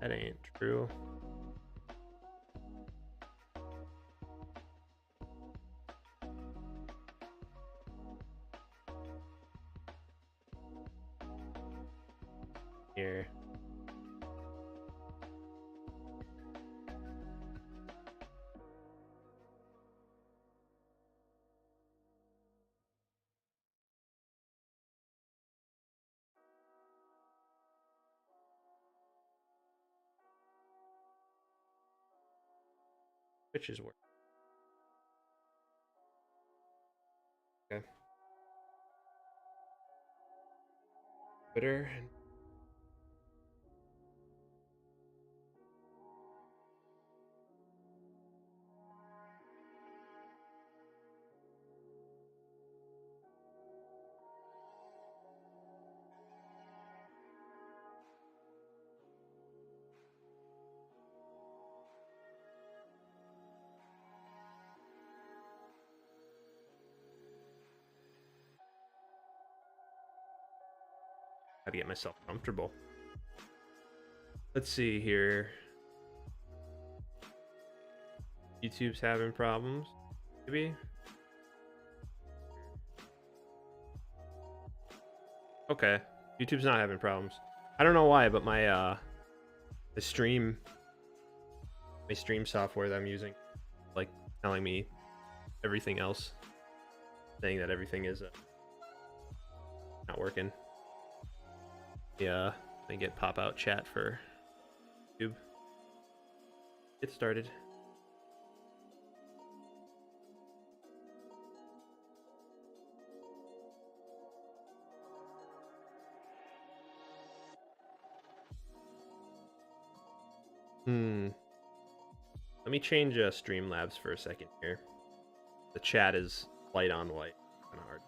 That ain't true. Here. Which is work. Okay. Twitter. Gotta get myself comfortable. Let's see here. YouTube's having problems, maybe? Okay, YouTube's not having problems. I don't know why, but my the stream software that I'm using, like, telling me everything else, saying that everything is not working. Yeah, I get pop-out chat for YouTube. Get started. Let me change Streamlabs for a second here. The chat is white on white. Kind of hard.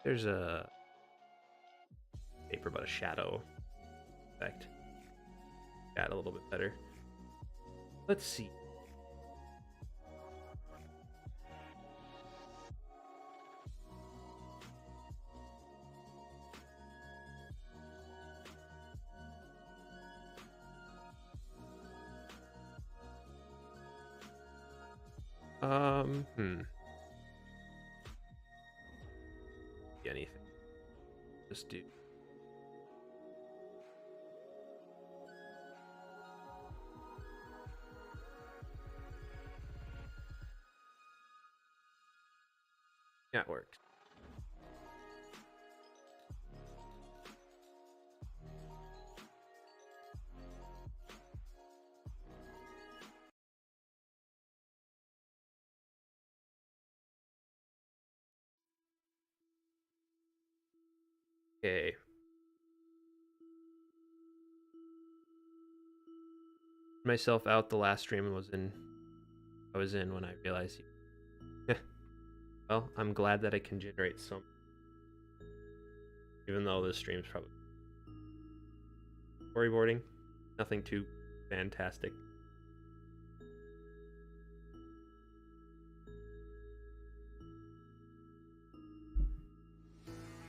There's a paper about a shadow effect. Chat a little bit better. Let's see. Anything. Just do. That works. Okay. Myself out the last stream I was in when I realized. Well, I'm glad that I can generate some, even though this stream's probably storyboarding, nothing too fantastic.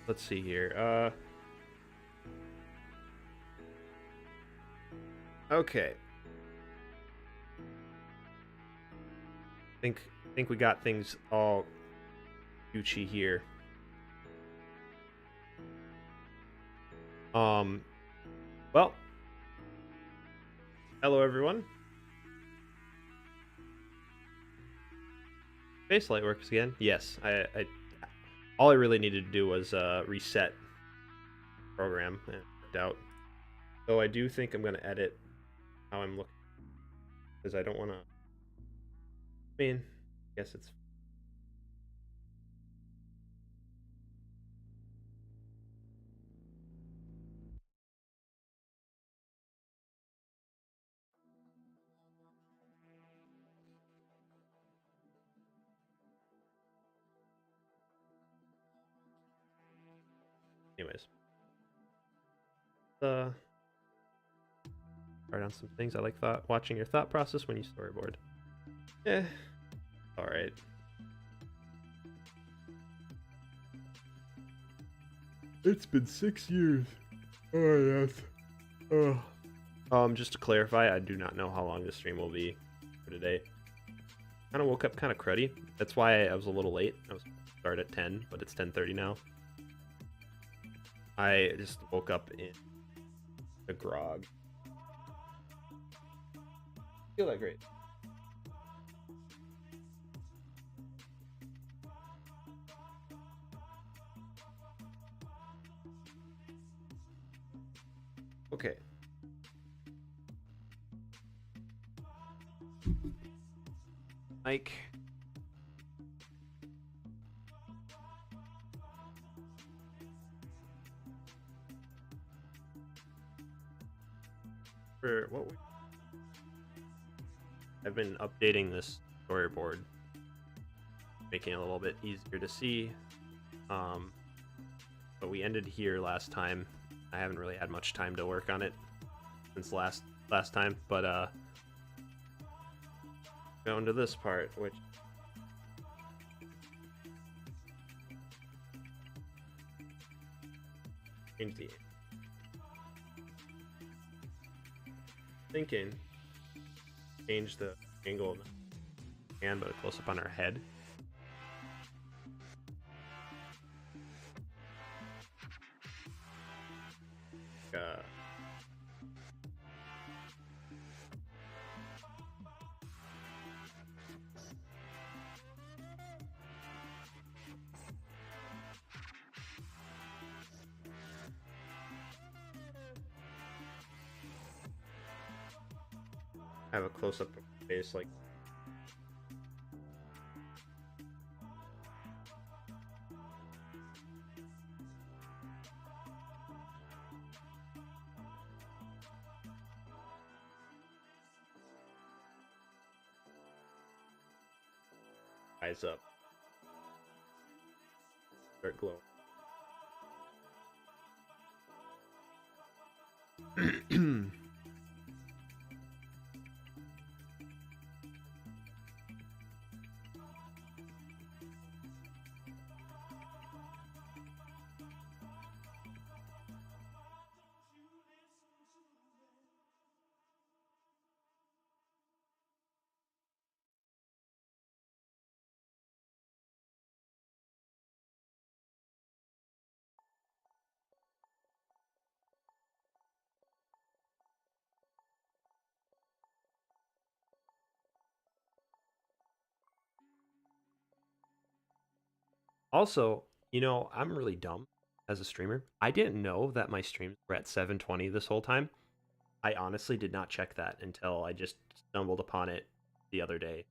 Let's see here. Okay. Think we got things all Gucci here. Well, hello everyone. Spacelight works again. Yes, I all I really needed to do was reset the program, and it worked out. So I do think I'm going to edit how I'm looking, because I don't want to. I mean, I guess it's. Anyways. Start on some things. I like watching your thought process when you storyboard. Alright. It's been 6 years. Oh, yes. Just to clarify, I do not know how long this stream will be for today. Kind of woke up kind of cruddy. That's why I was a little late. I was start at 10, but it's 10:30 now. I just woke up in a grog. Feel that great. Okay. Mike. For what I've been updating this storyboard, making it a little bit easier to see. But we ended here last time. I haven't really had much time to work on it since last time, but going to this part, which change the thinking, change the angle of the hand, but a close up on her head. Have a close up of her face, like eyes up, start glowing. Also, you know, I'm really dumb as a streamer. I didn't know that my streams were at 720 this whole time. I honestly did not check that until I just stumbled upon it the other day.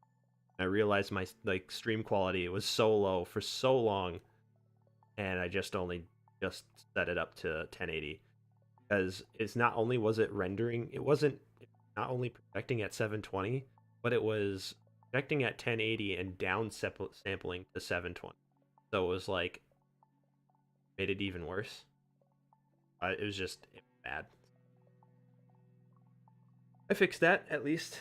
I realized my stream quality was so low for so long, and I just set it up to 1080 because it's not only was it rendering, it wasn't not only projecting at 720, but it was projecting at 1080 and down sampling to 720. So it was like made it even worse. It was bad. I fixed that at least.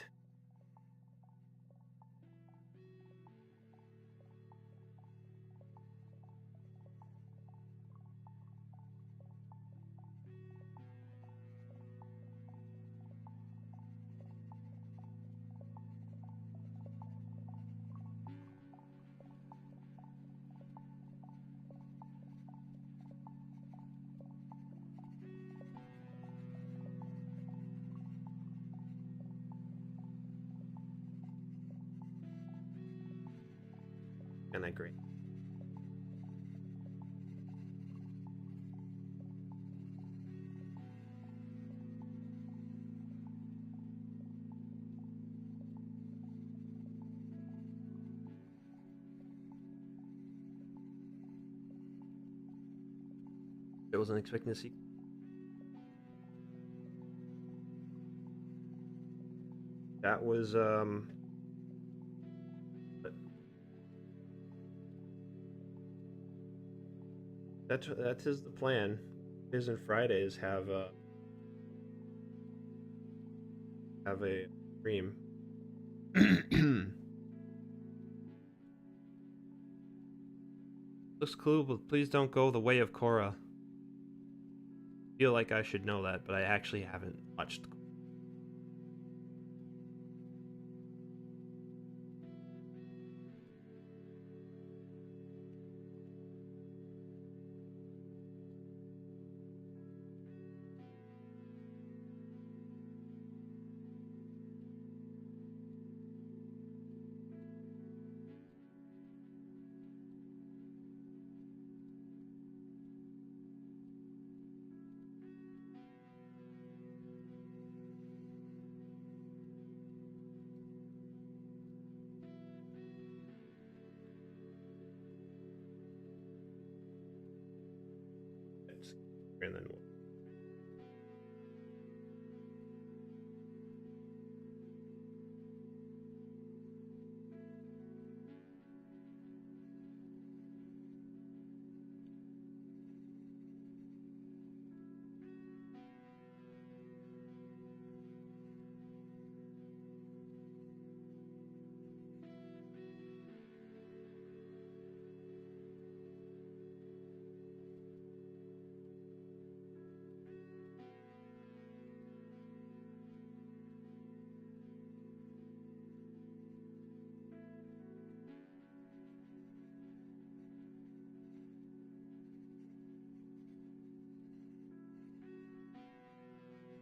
And I agree. I wasn't expecting to see. That was that is the plan. Tuesdays and Fridays have a stream. Looks cool, but please don't go the way of Korra. feel like I should know that, but I actually haven't watched. And then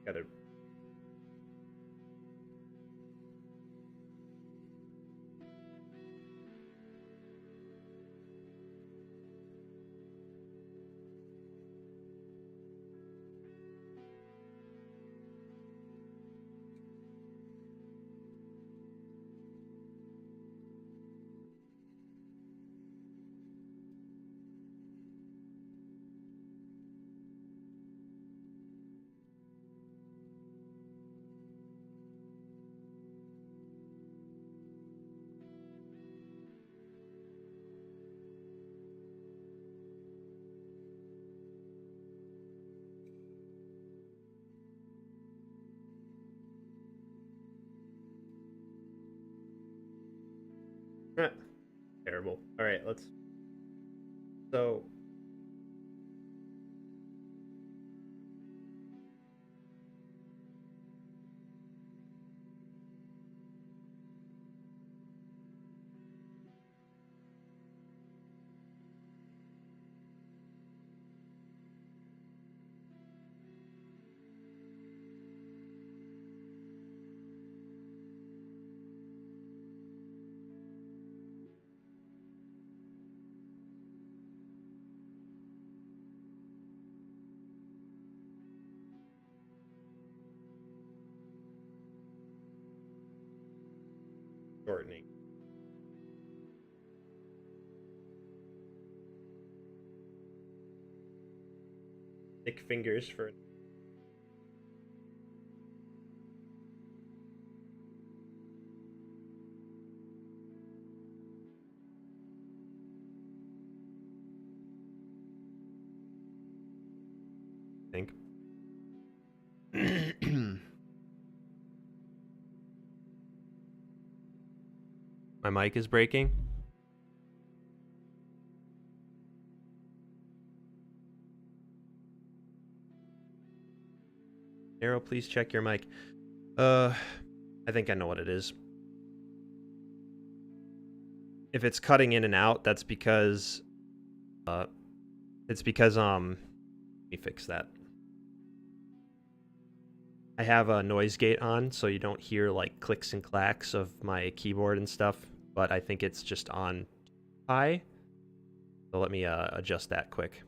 gotta. Terrible. All right, let's. So. Shortening. Thick fingers for. I think. My mic is breaking. Arrow, please check your mic. I think I know what it is. If it's cutting in and out, that's because let me fix that. I have a noise gate on, so you don't hear like clicks and clacks of my keyboard and stuff, but I think it's just on high. So let me adjust that quick.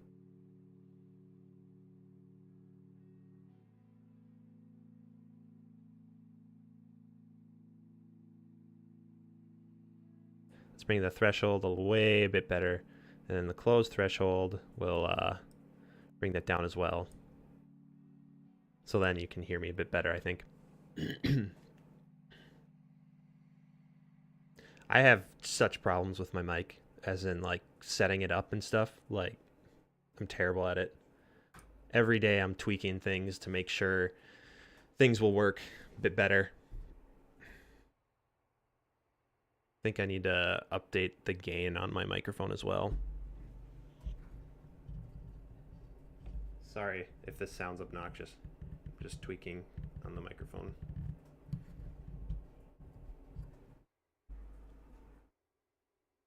Let's bring the threshold a bit better, and then the close threshold will bring that down as well. So then you can hear me a bit better, I think. I have such problems with my mic, as in like setting it up and stuff. Like, I'm terrible at it. Every day I'm tweaking things to make sure things will work a bit better. I think I need to update the gain on my microphone as well. Sorry if this sounds obnoxious. Just tweaking on the microphone.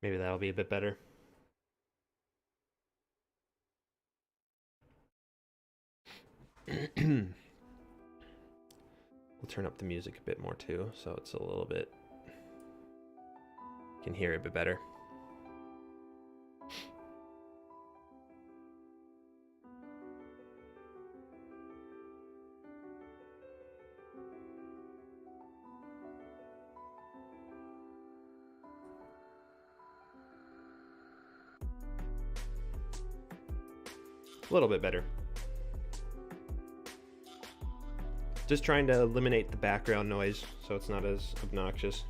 Maybe that'll be a bit better. We'll turn up the music a bit more too, so it's a little bit, you can hear it a bit better. A little bit better. Just trying to eliminate the background noise so it's not as obnoxious.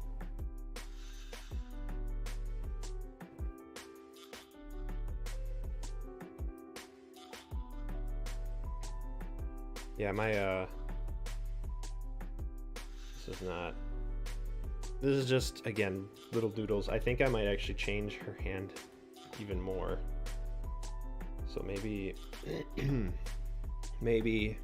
Yeah, my this is just, again, little doodles. I think I might actually change her hand even more. So maybe maybe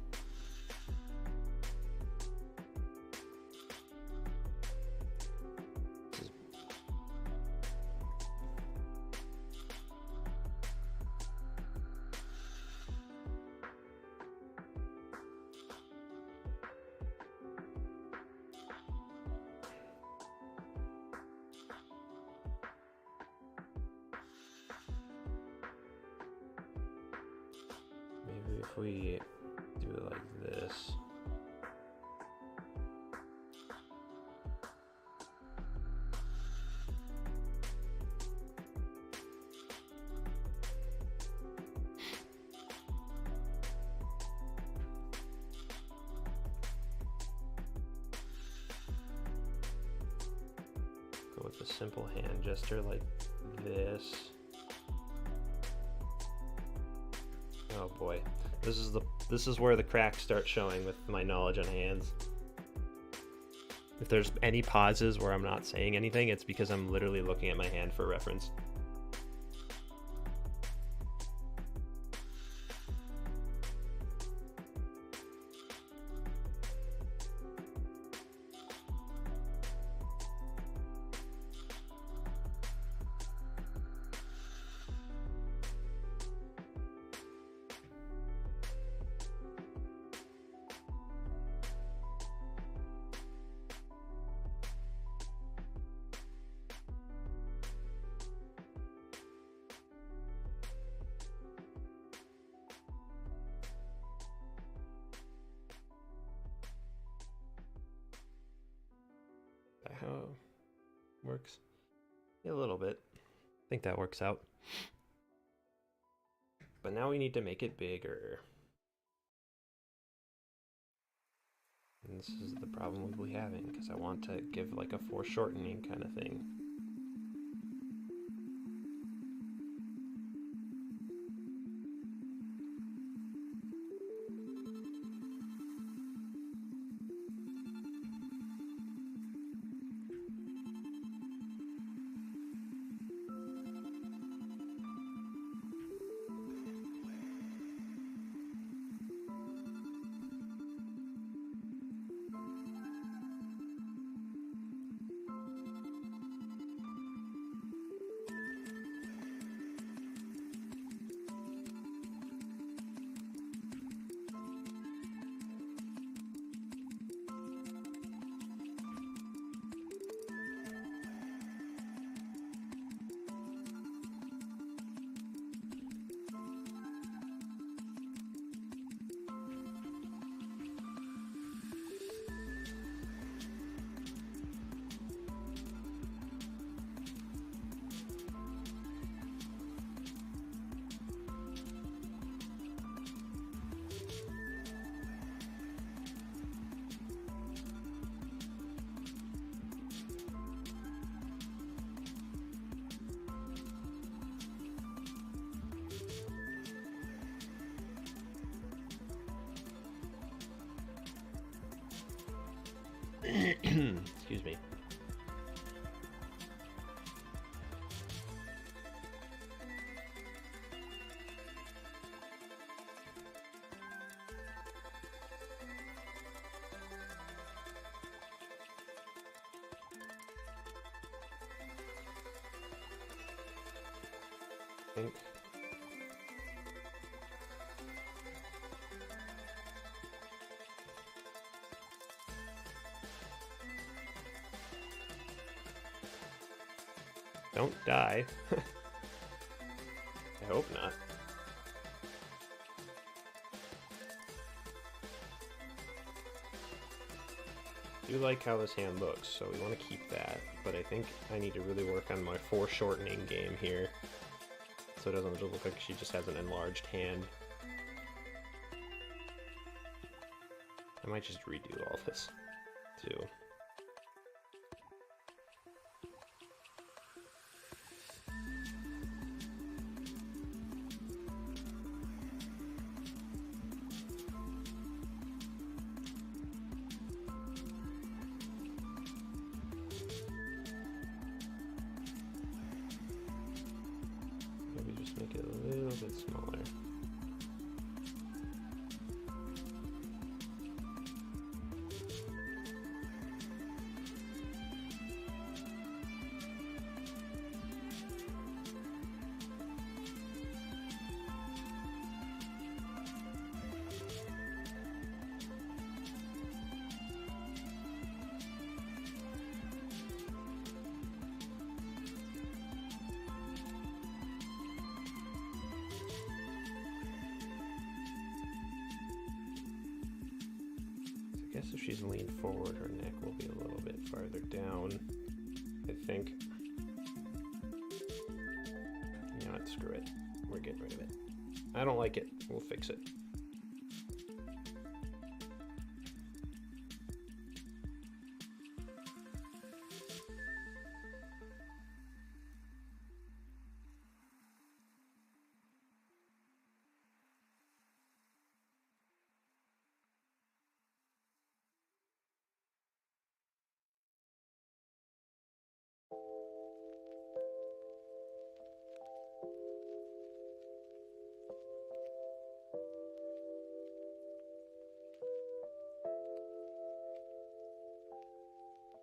if we do it like this. Go with a simple hand gesture like this. Oh boy. This is where the cracks start showing with my knowledge on hands. If there's any pauses where I'm not saying anything, it's because I'm literally looking at my hand for reference. How it works? Yeah, a little bit. I think that works out. But now we need to make it bigger. And this is the problem we'll be having, because I want to give like a foreshortening kind of thing. Excuse me. Don't die. I hope not. I do like how this hand looks, so we want to keep that, but I think I need to really work on my foreshortening game here, so it doesn't look like she just has an enlarged hand. I might just redo all this, too. Maybe just make it a little bit smaller. I guess if she's leaned forward, her neck will be a little bit farther down, I think. You know what, screw it. We're getting rid of it. I don't like it. We'll fix it.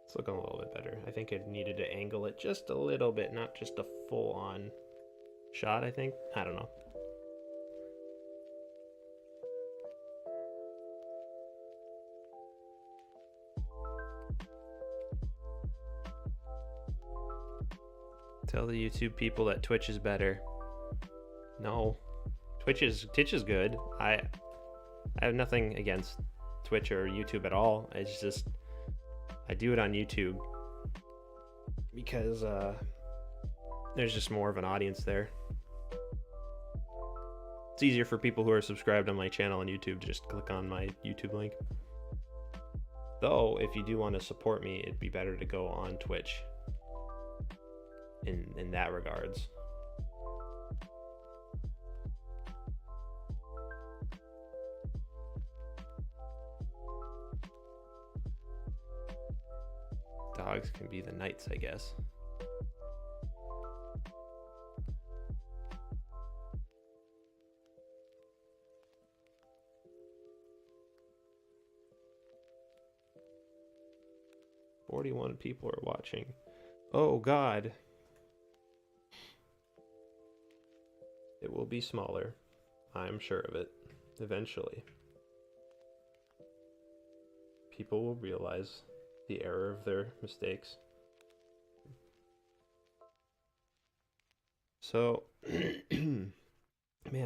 It's looking a little bit better. I think I needed to angle it just a little bit, not just a full-on shot, I think. I don't know. Tell the YouTube people that Twitch is better. No. Twitch is good. I have nothing against Twitch or YouTube at all. It's just I do it on YouTube because there's just more of an audience there. It's easier for people who are subscribed on my channel on YouTube to just click on my YouTube link. Though, if you do want to support me, it'd be better to go on Twitch in that regards. Dogs can be the knights, I guess. "41 people are watching. Oh God. It will be smaller. I'm sure of it. Eventually. People will realize the error of their mistakes. So, man,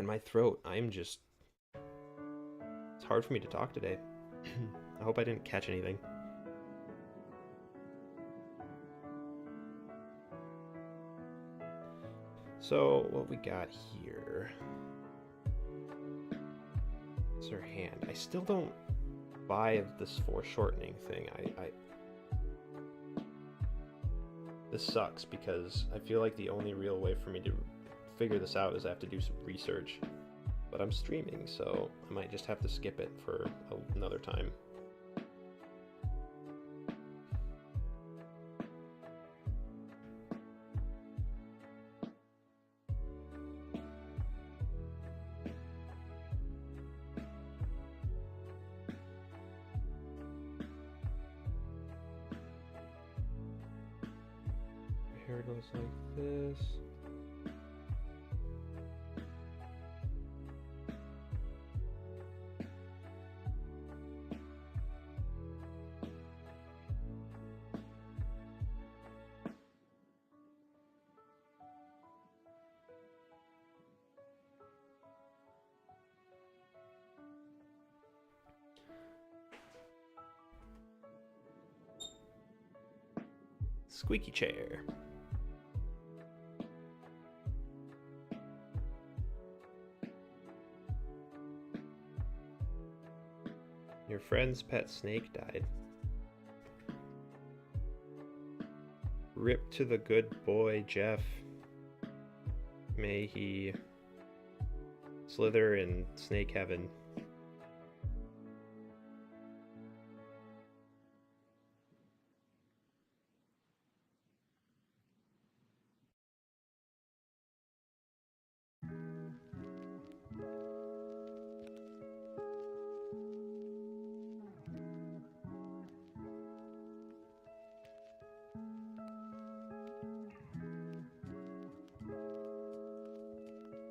my throat, it's hard for me to talk today. I hope I didn't catch anything. So, what we got here is her hand. I still don't buy this foreshortening thing. This sucks because I feel like the only real way for me to figure this out is I have to do some research. But I'm streaming, so I might just have to skip it for another time. Hair goes like this. Squeaky chair. Your friend's pet snake died. Rip to the good boy, Jeff. May he slither in snake heaven.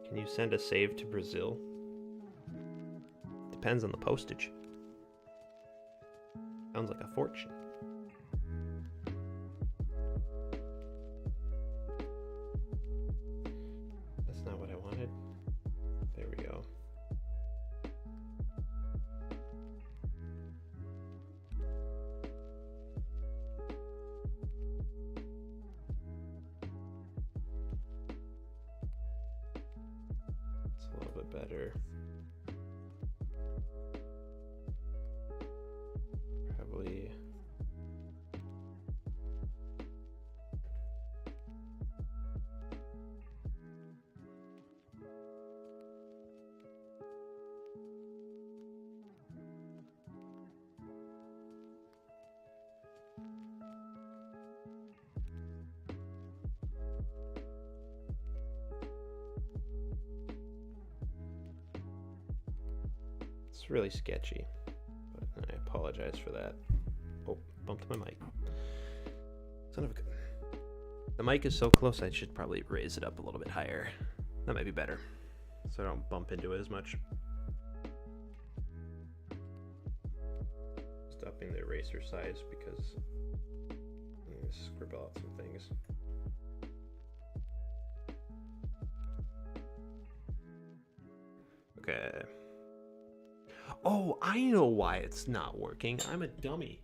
Can you send a save to Brazil? Depends on the postage. Sounds like a fortune. That's not what I wanted. There we go. A little bit better. Probably it's really sketchy, but I apologize for that. Oh, bumped my mic. Son of a gun. The mic is so close, I should probably raise it up a little bit higher. That might be better, so I don't bump into it as much. Just upping the eraser size because I'm going to scribble out some things. Okay. Oh, I know why it's not working. I'm a dummy.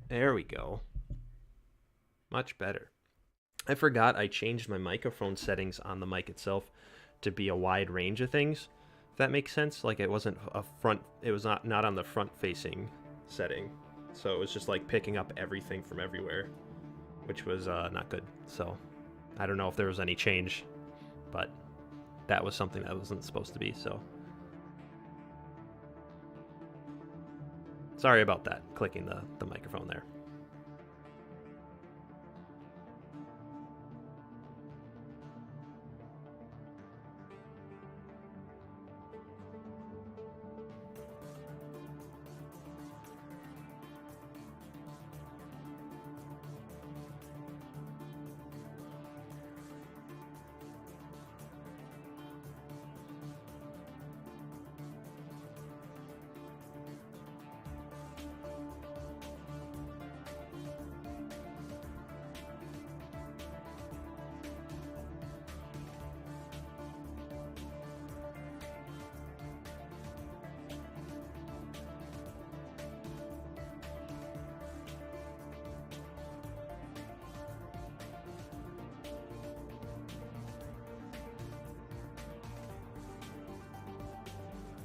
There we go. Much better. I forgot I changed my microphone settings on the mic itself to be a wide range of things. If that makes sense. Like it wasn't a front, it was not on the front facing setting. So it was just like picking up everything from everywhere, which was not good. So I don't know if there was any change, but that was something that wasn't supposed to be, so. Sorry about that, clicking the microphone there.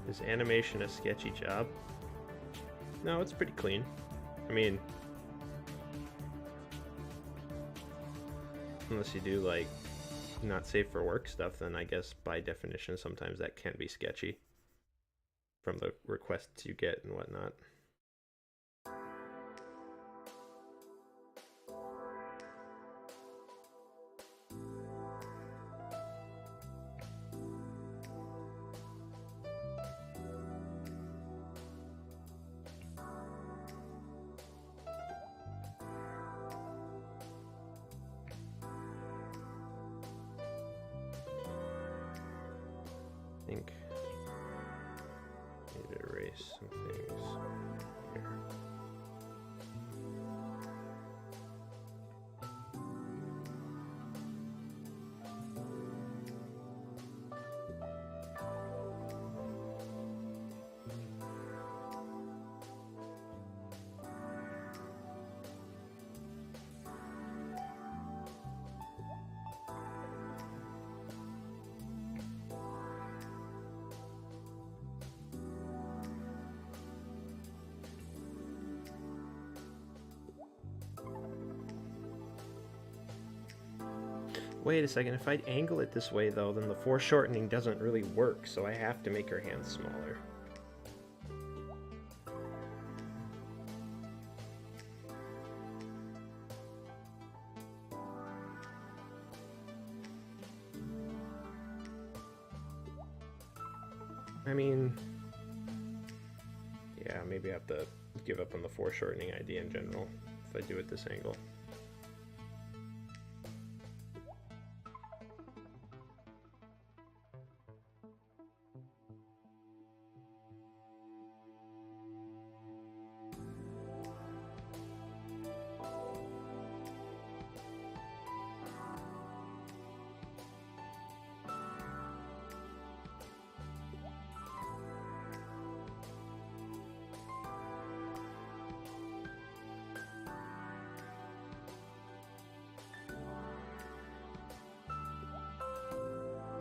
Is animation a sketchy job? No, it's pretty clean. I mean, unless you do like not safe for work stuff, then I guess by definition sometimes that can be sketchy from the requests you get and whatnot. I think I need to erase some things here. Wait a second, if I angle it this way though, then the foreshortening doesn't really work, so I have to make her hands smaller. I mean, yeah, maybe I have to give up on the foreshortening idea in general if I do it this angle.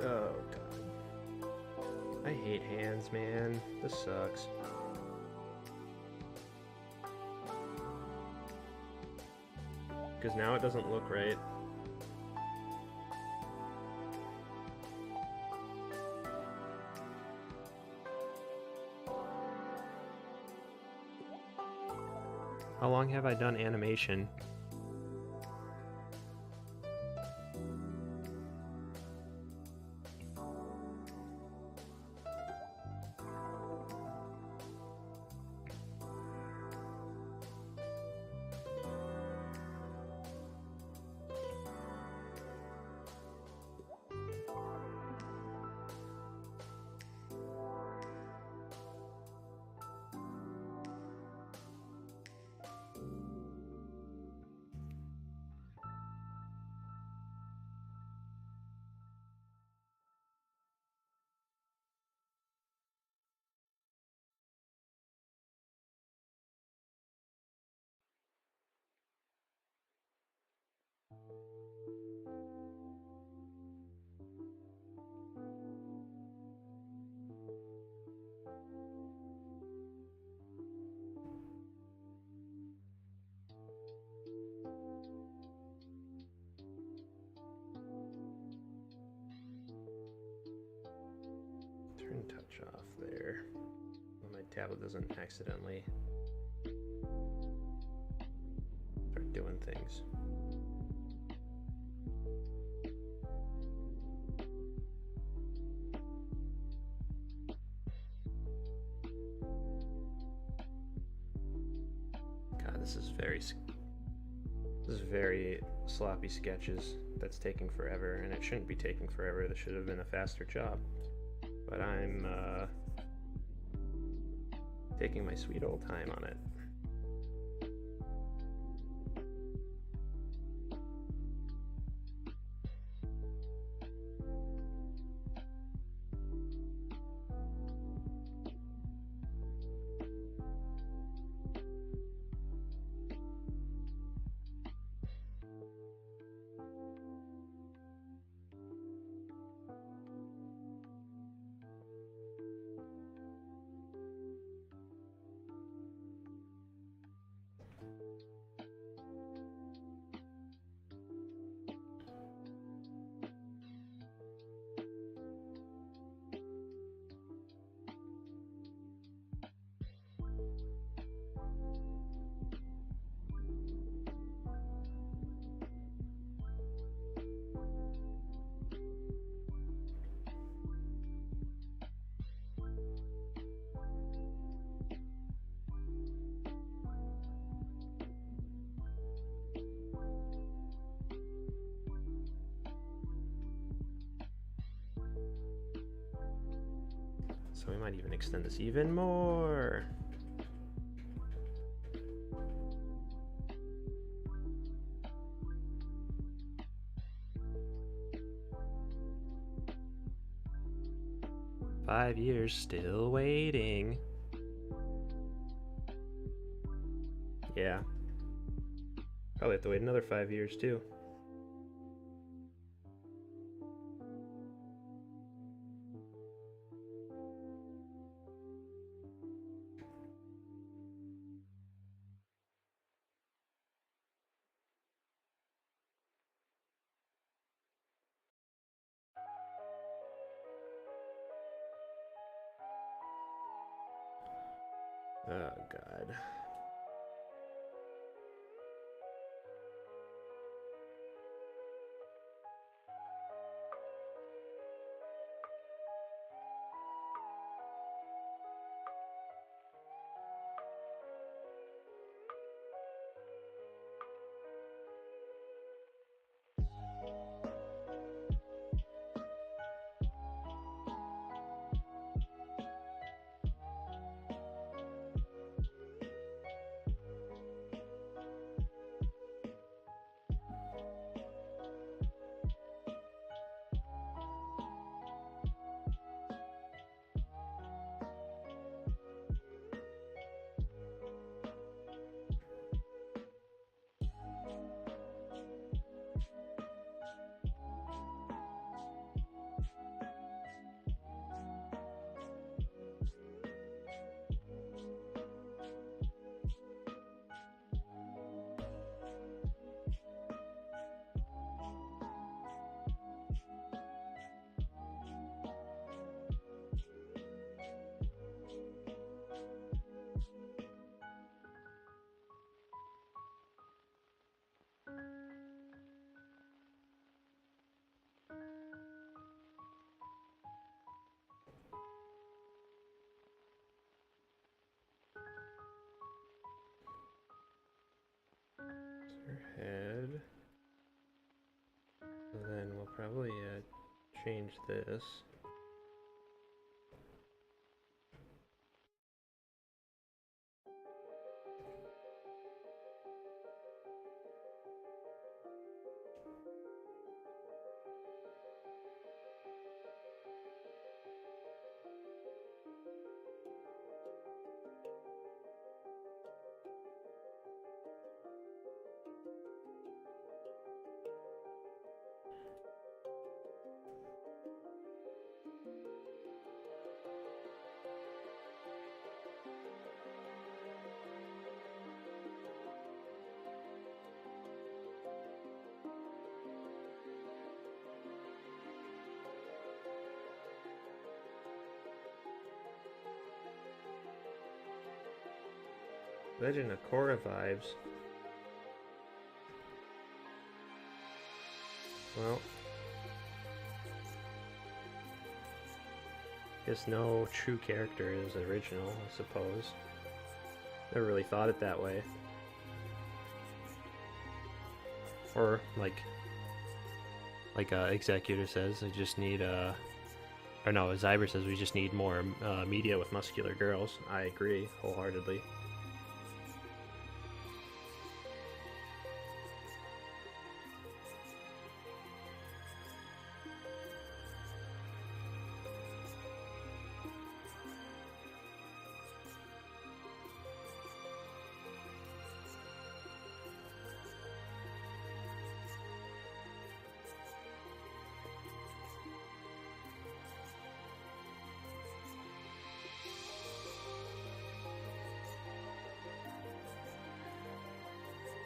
Oh, God. I hate hands, man. This sucks. Because now it doesn't look right. How long have I done animation? Turn touch off there. My tablet doesn't accidentally start doing things. God, this is very sloppy sketches. That's taking forever, and it shouldn't be taking forever. This should have been a faster job. But I'm taking my sweet old time on it. So we might even extend this even more. "5 years, still waiting." Yeah. Probably have to wait another 5 years too. Oh, God. Head. And then we'll probably change this. Legend of Korra vibes. Well, guess no true character is original, I suppose. Never really thought it that way. Or like Executor says, I just need or no, Zyber says we just need more media with muscular girls. I agree wholeheartedly.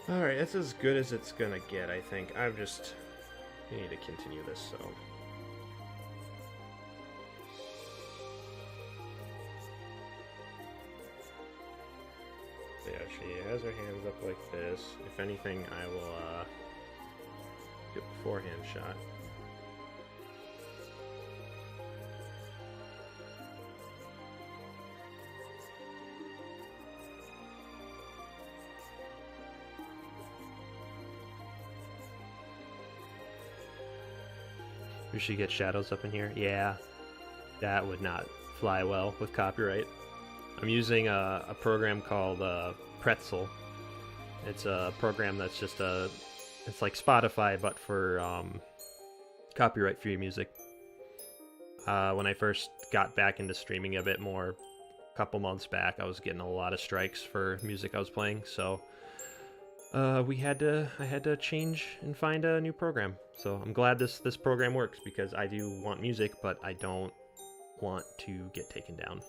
Alright, that's as good as it's gonna get, I think. I need to continue this, so. Yeah, she has her hands up like this. If anything, I will, do a forehand shot. We should get shadows up in here. Yeah, that would not fly well with copyright. I'm using a program called Pretzel. It's a program that's just it's like Spotify, but for copyright-free music. When I first got back into streaming a bit more, a couple months back, I was getting a lot of strikes for music I was playing, so I had to change and find a new program. So I'm glad this program works, because I do want music, but I don't want to get taken down.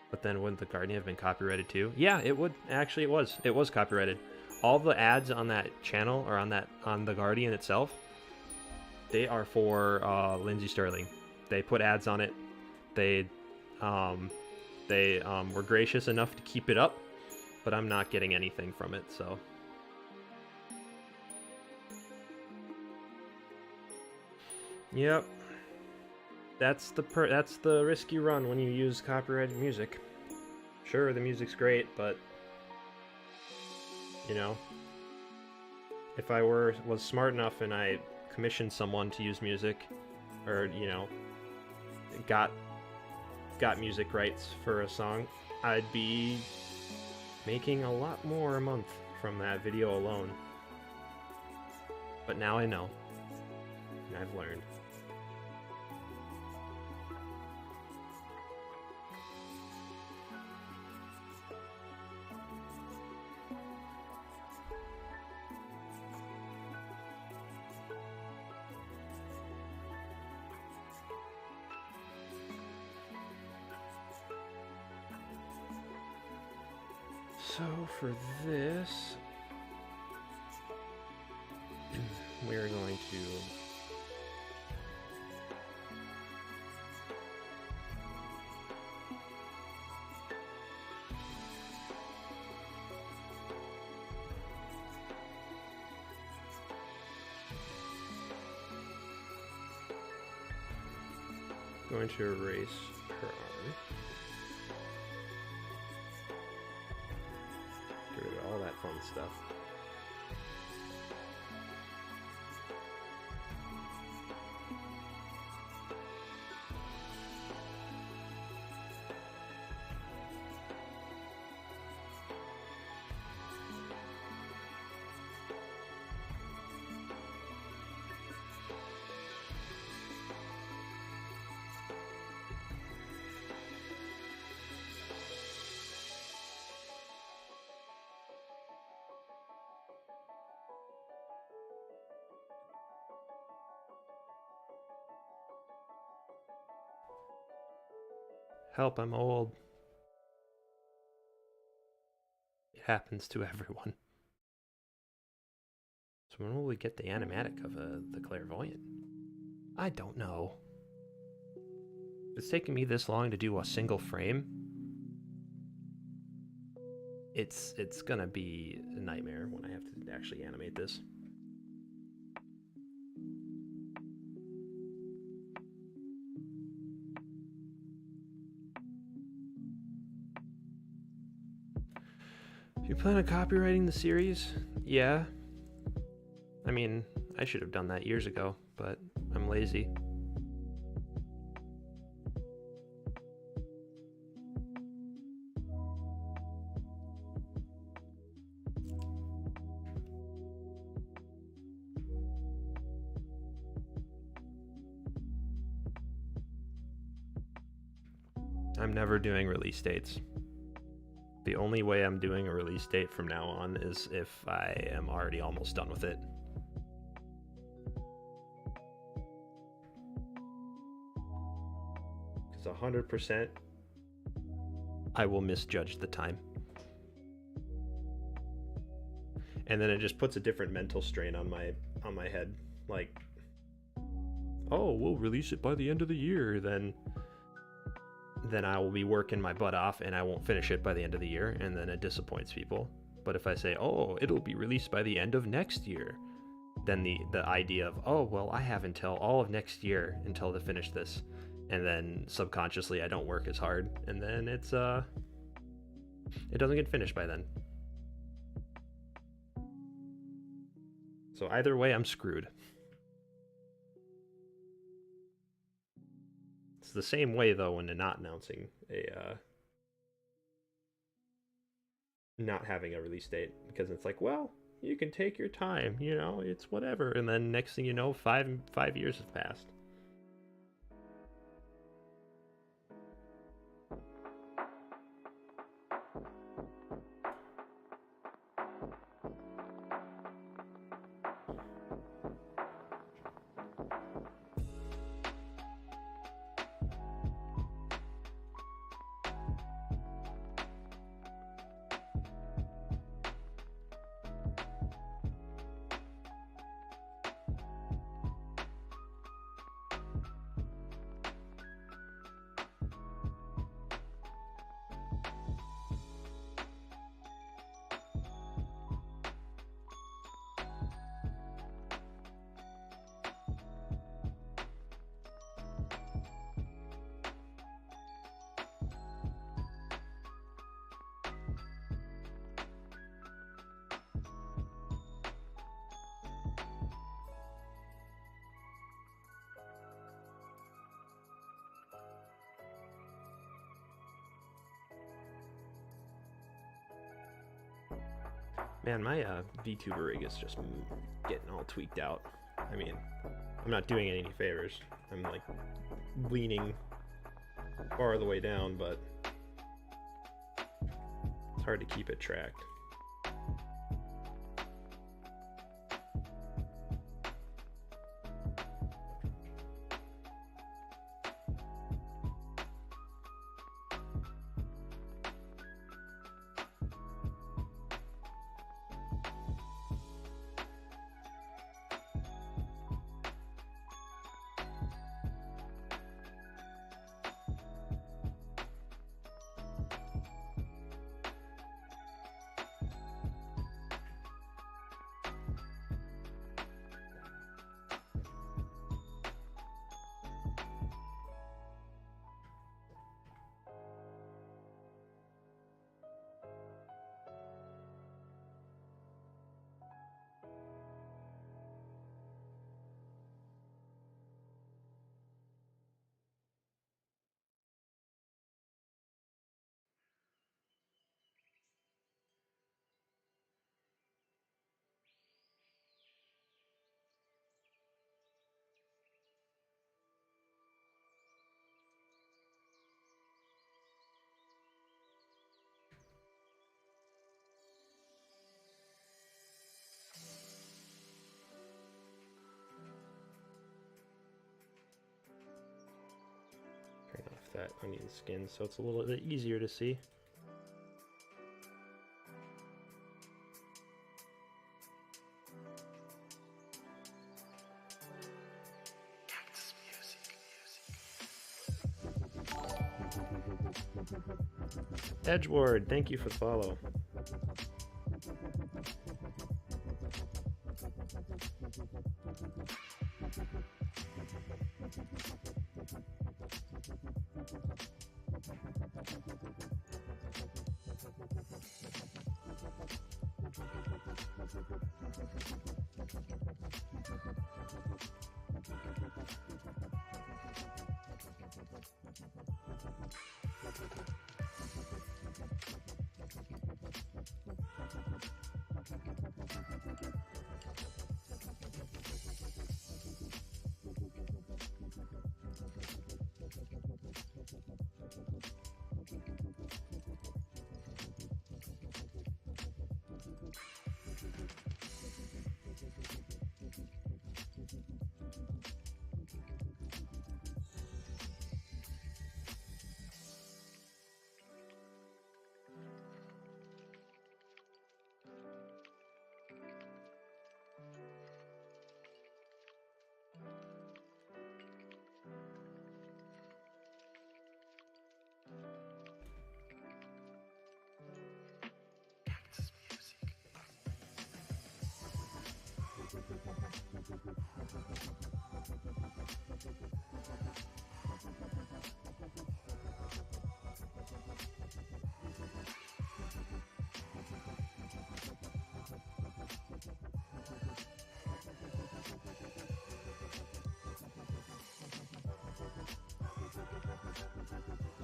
But then wouldn't the Guardian have been copyrighted too? Yeah, it would. Actually, it was. It was copyrighted. All the ads on that channel, or on the Guardian itself, They are for Lindsey Sterling. They put ads on it. They were gracious enough to keep it up, but I'm not getting anything from it, so. Yep. That's the risk you run when you use copyrighted music. Sure, the music's great, but you know, if I was smart enough and I commissioned someone to use music, or you know, got music rights for a song, I'd be making a lot more a month from that video alone. But now I know, and I've learned. So for this, we're going to erase her arm. Get rid of all that fun stuff. Help, I'm old. It happens to everyone. So when will we get the animatic of the Clairvoyant? I don't know. It's taking me this long to do a single frame. It's gonna be a nightmare when I have to actually animate this. You plan on copywriting the series? Yeah. I mean, I should have done that years ago, but I'm lazy. I'm never doing release dates. The only way I'm doing a release date from now on is if I am already almost done with it. Because 100%, I will misjudge the time. And then it just puts a different mental strain on my head. Like, oh, we'll release it by the end of the year, then I will be working my butt off and I won't finish it by the end of the year, and then it disappoints people. But if I say, oh, it'll be released by the end of next year, then the idea of, oh, well, I have until all of next year until to finish this, and then subconsciously I don't work as hard, and then it doesn't get finished by then. So either way, I'm screwed. It's the same way though when they're not announcing not having a release date, because it's like, well, you can take your time, you know, it's whatever, and then next thing you know, five years have passed. Man, my VTuber rig is just getting all tweaked out. I mean, I'm not doing it any favors. I'm like leaning far the way down, but it's hard to keep it tracked. Turn off that onion skin so it's a little bit easier to see. Edgeward, thank you for the follow.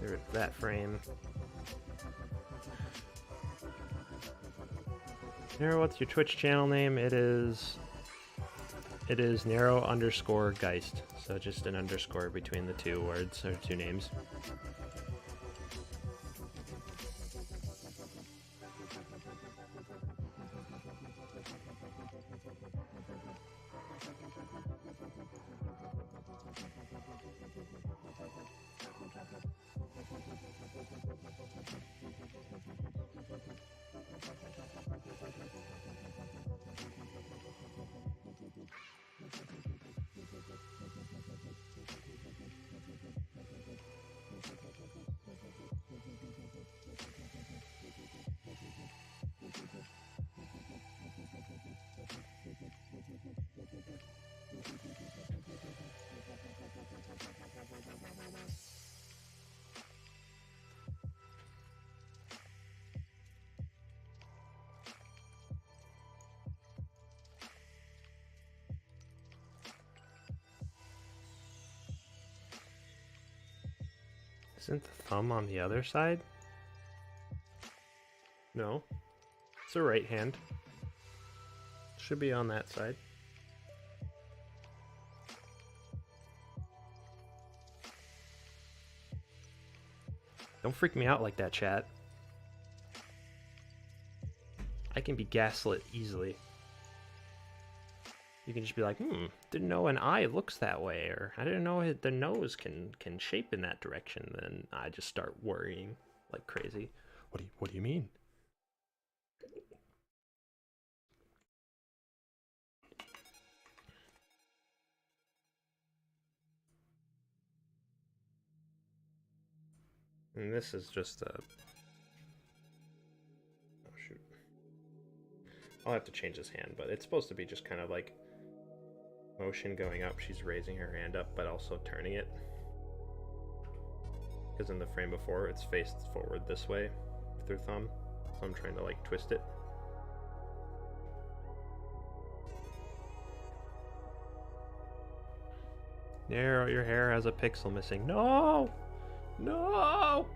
There's that frame. Nero, what's your Twitch channel name? It is Nero_Geist. So just an underscore between the two words or two names. Isn't the thumb on the other side? No. It's the right hand. Should be on that side. Don't freak me out like that, chat. I can be gaslit easily. You can just be like, didn't know an eye looks that way, or I didn't know the nose can shape in that direction. Then I just start worrying like crazy. What do you mean? And this is just a... Oh, shoot. I'll have to change this hand, but it's supposed to be just kind of like motion going up. She's raising her hand up, but also turning it. Because in the frame before, it's faced forward this way with her thumb. So I'm trying to like twist it. There, your hair has a pixel missing. No! No!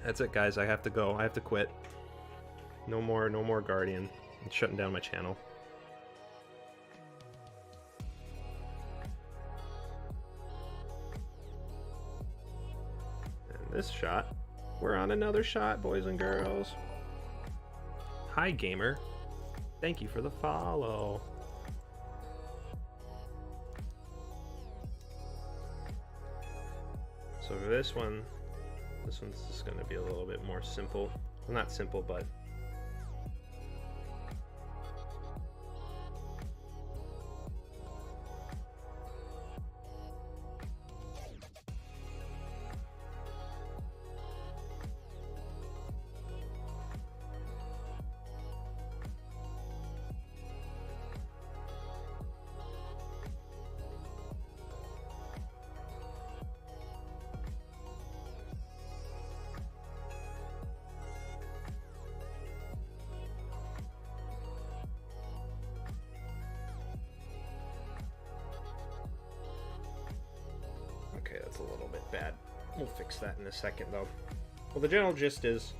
That's it, guys. I have to go. I have to quit. No more Guardian. I'm shutting down my channel. And this shot. We're on another shot, boys and girls. Hi, gamer. Thank you for the follow. So for this one's just going to be a little bit more simple. Well, not simple, but okay, that's a little bit bad. We'll fix that in a second, though. Well, the general gist is...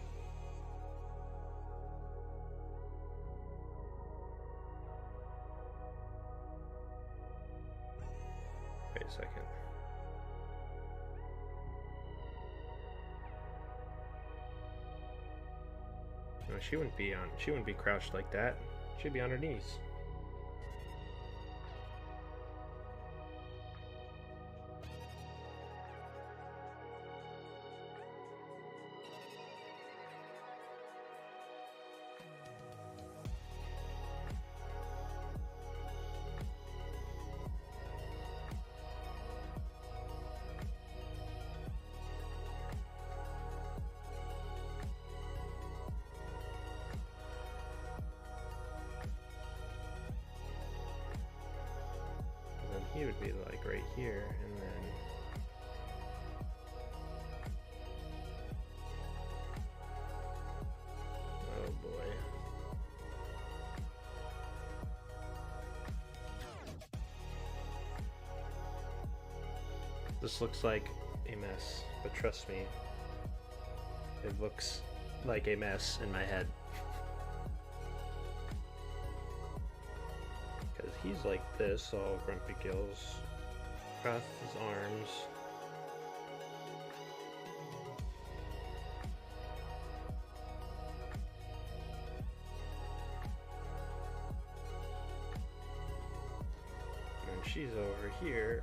Wait a second. No, she wouldn't be crouched like that. She'd be on her knees. He would be like right here, and then oh boy. This looks like a mess, but trust me, it looks like a mess in my head. He's like this, all grumpy gills, across his arms. And she's over here.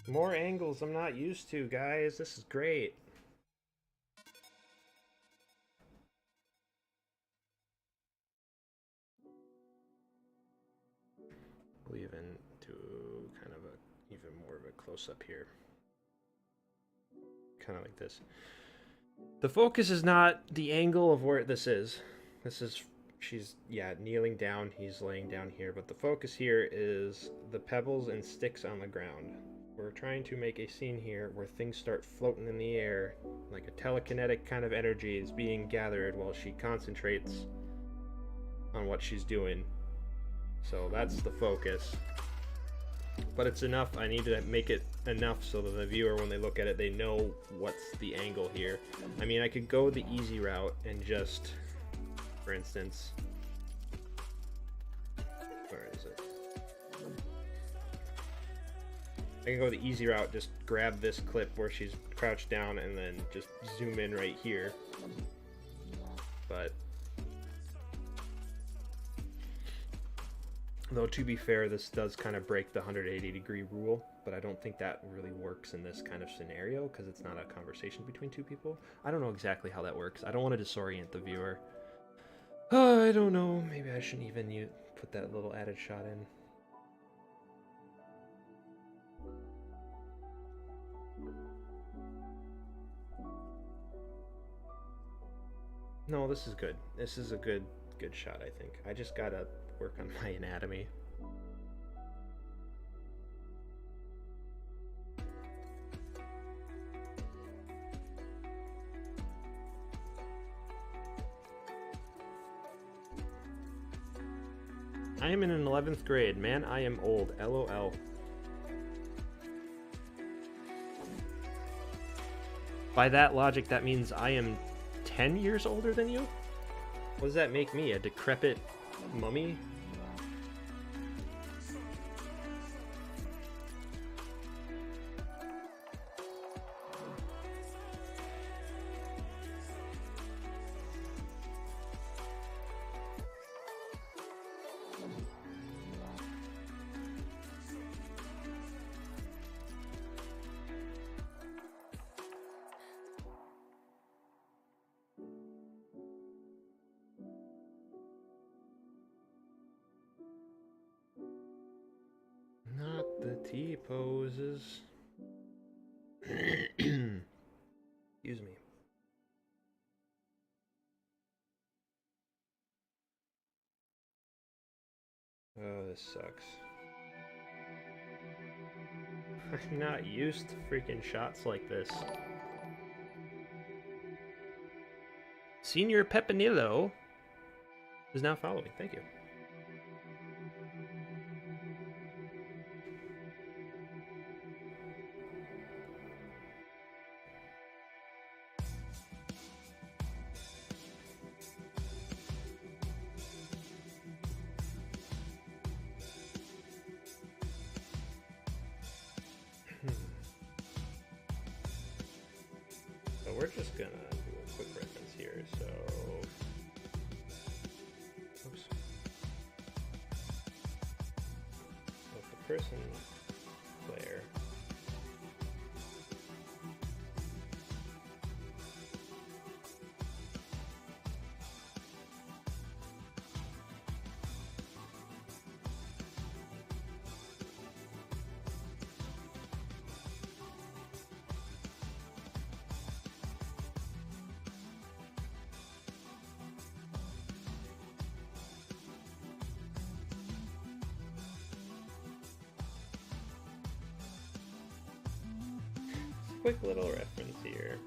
More angles I'm not used to, guys. This is great. We'll even do kind of a even more of a close-up here. Kind of like this. The focus is not the angle of where this is. This is she's, yeah, kneeling down, he's laying down here, but the focus here is the pebbles and sticks on the ground. We're trying to make a scene here where things start floating in the air, like a telekinetic kind of energy is being gathered while she concentrates on what she's doing. So that's the focus. But it's enough. I need to make it enough so that the viewer, when they look at it, they know what's the angle here. I mean, I could go the easy route and just, for instance, where is it? I can go the easy route, just grab this clip where she's crouched down and then just zoom in right here. But though, to be fair, this does kind of break the 180-degree rule, but I don't think that really works in this kind of scenario because it's not a conversation between two people. I don't know exactly how that works. I don't want to disorient the viewer. I don't know. Maybe I shouldn't even put that little added shot in. No, this is good. This is a good shot, I think. I just gotta work on my anatomy. I am in an 11th grade. Man, I am old. LOL. By that logic, that means I am 10 years older than you? What does that make me? A decrepit mummy? Not the T-poses. Excuse me. Oh, this sucks. I'm not used to freaking shots like this. Senior Pepinillo is now following. Thank you. So we're just gonna do a quick reference here. So, oops. So if the person, Claire, quick little reference here.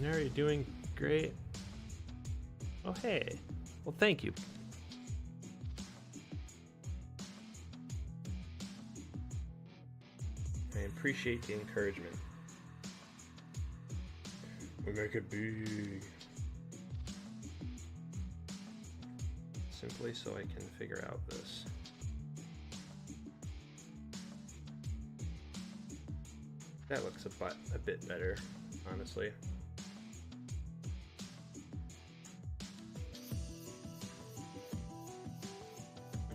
Are you doing great? Oh, hey. Well, thank you. I appreciate the encouragement. We make it big. Simply so I can figure out this. That looks a bit better, honestly.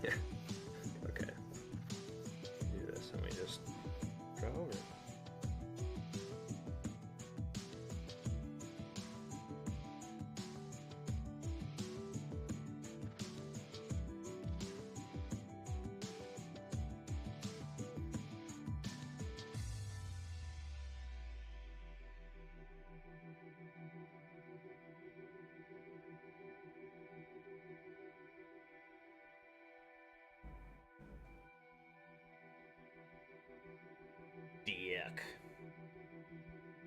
Yeah. Okay. Do this and we just draw over.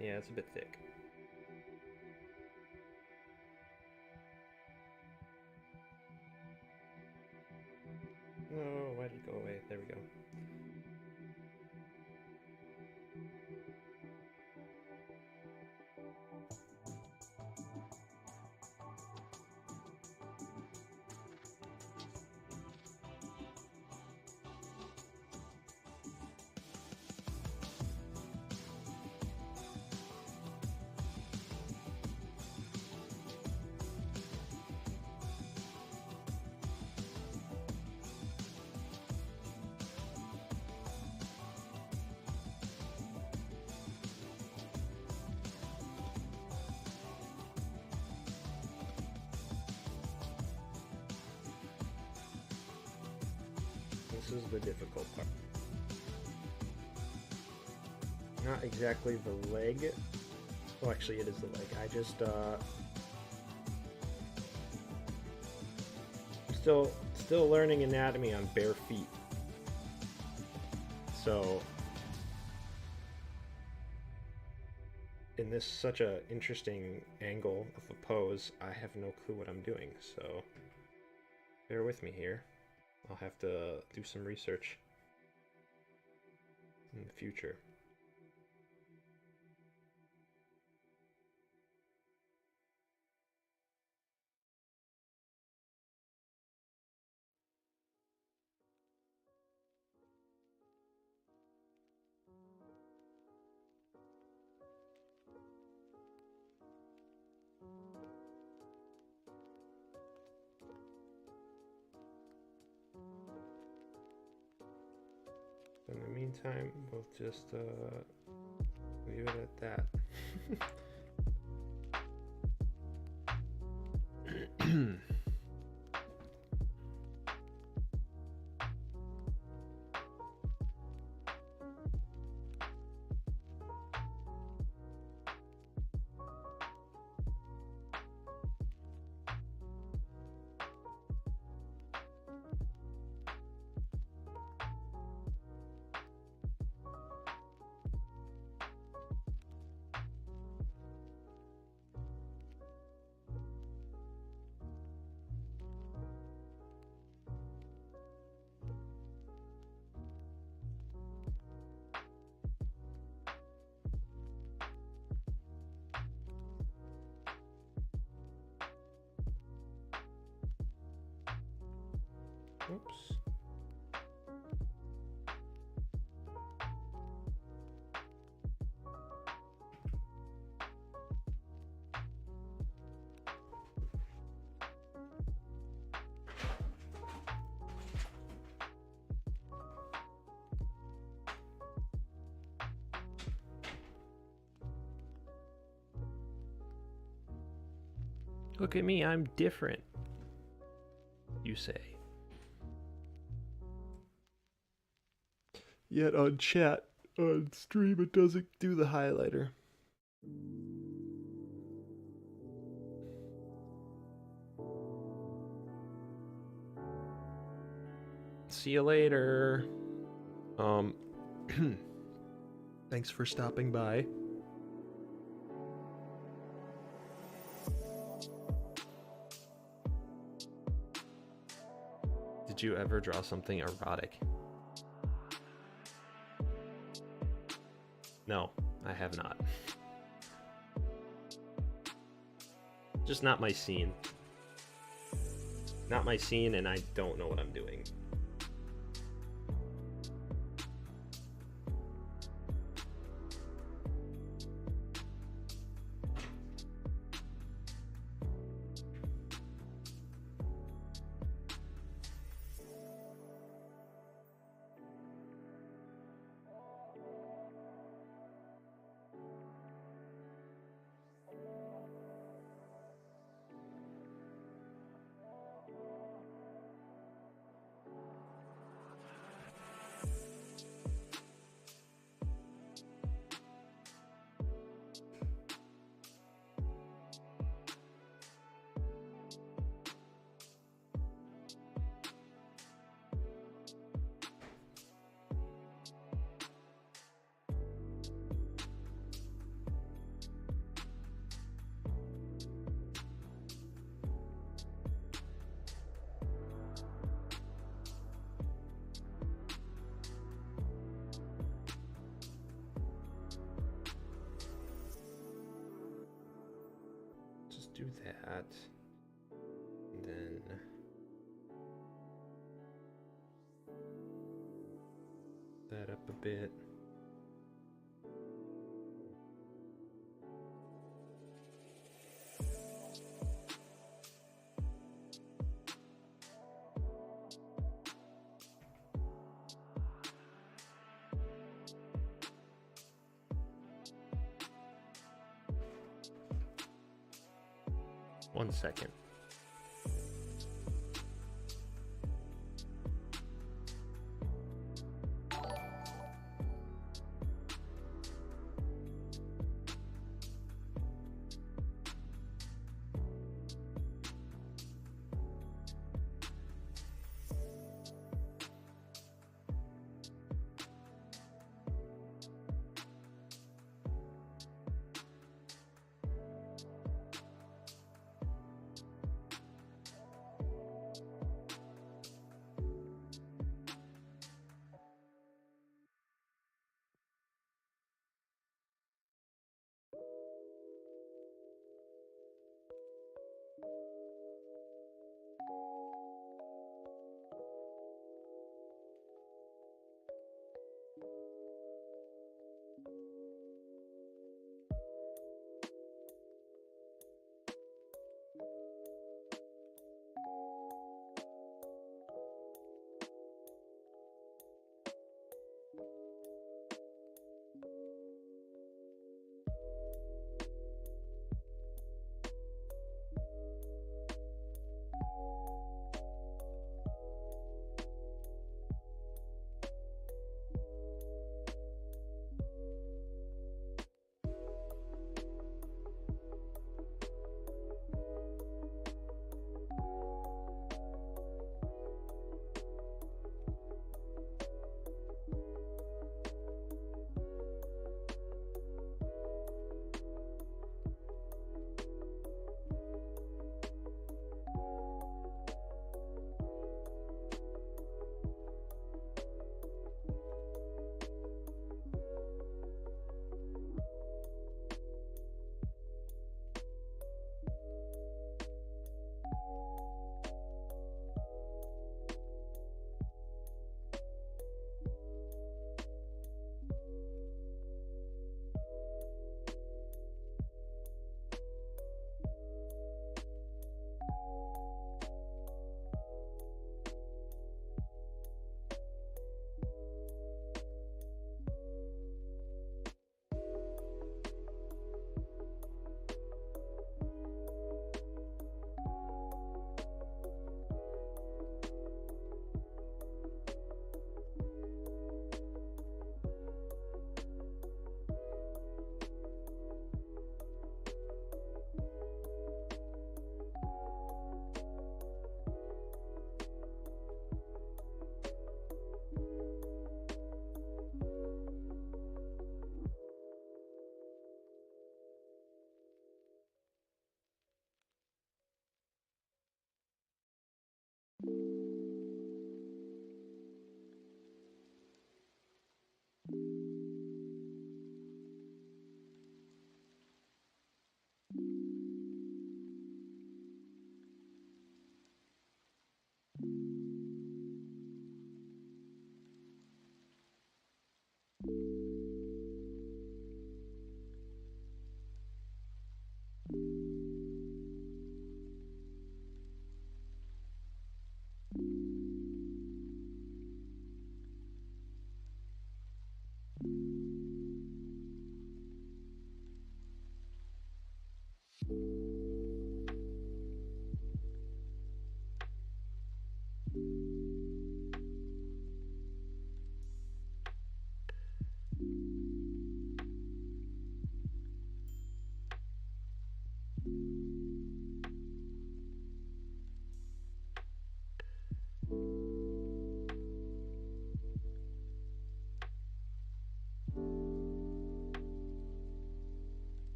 Yeah, it's a bit thick. Oh, why did it go away? There we go. This is the difficult part. Not exactly the leg. Well, actually, it is the leg. I just, I'm still learning anatomy on bare feet. So, in this such a interesting angle of a pose, I have no clue what I'm doing. So, bear with me here. I'll have to do some research in the future. In the meantime, we'll just leave it at that. Oops. Look at me, I'm different, you say. Yet on chat, on stream, it doesn't do the highlighter. See you later. Thanks for stopping by. Did you ever draw something erotic? No, I have not. Just not my scene. Not my scene, and I don't know what I'm doing. do that. And then that up a bit. One second.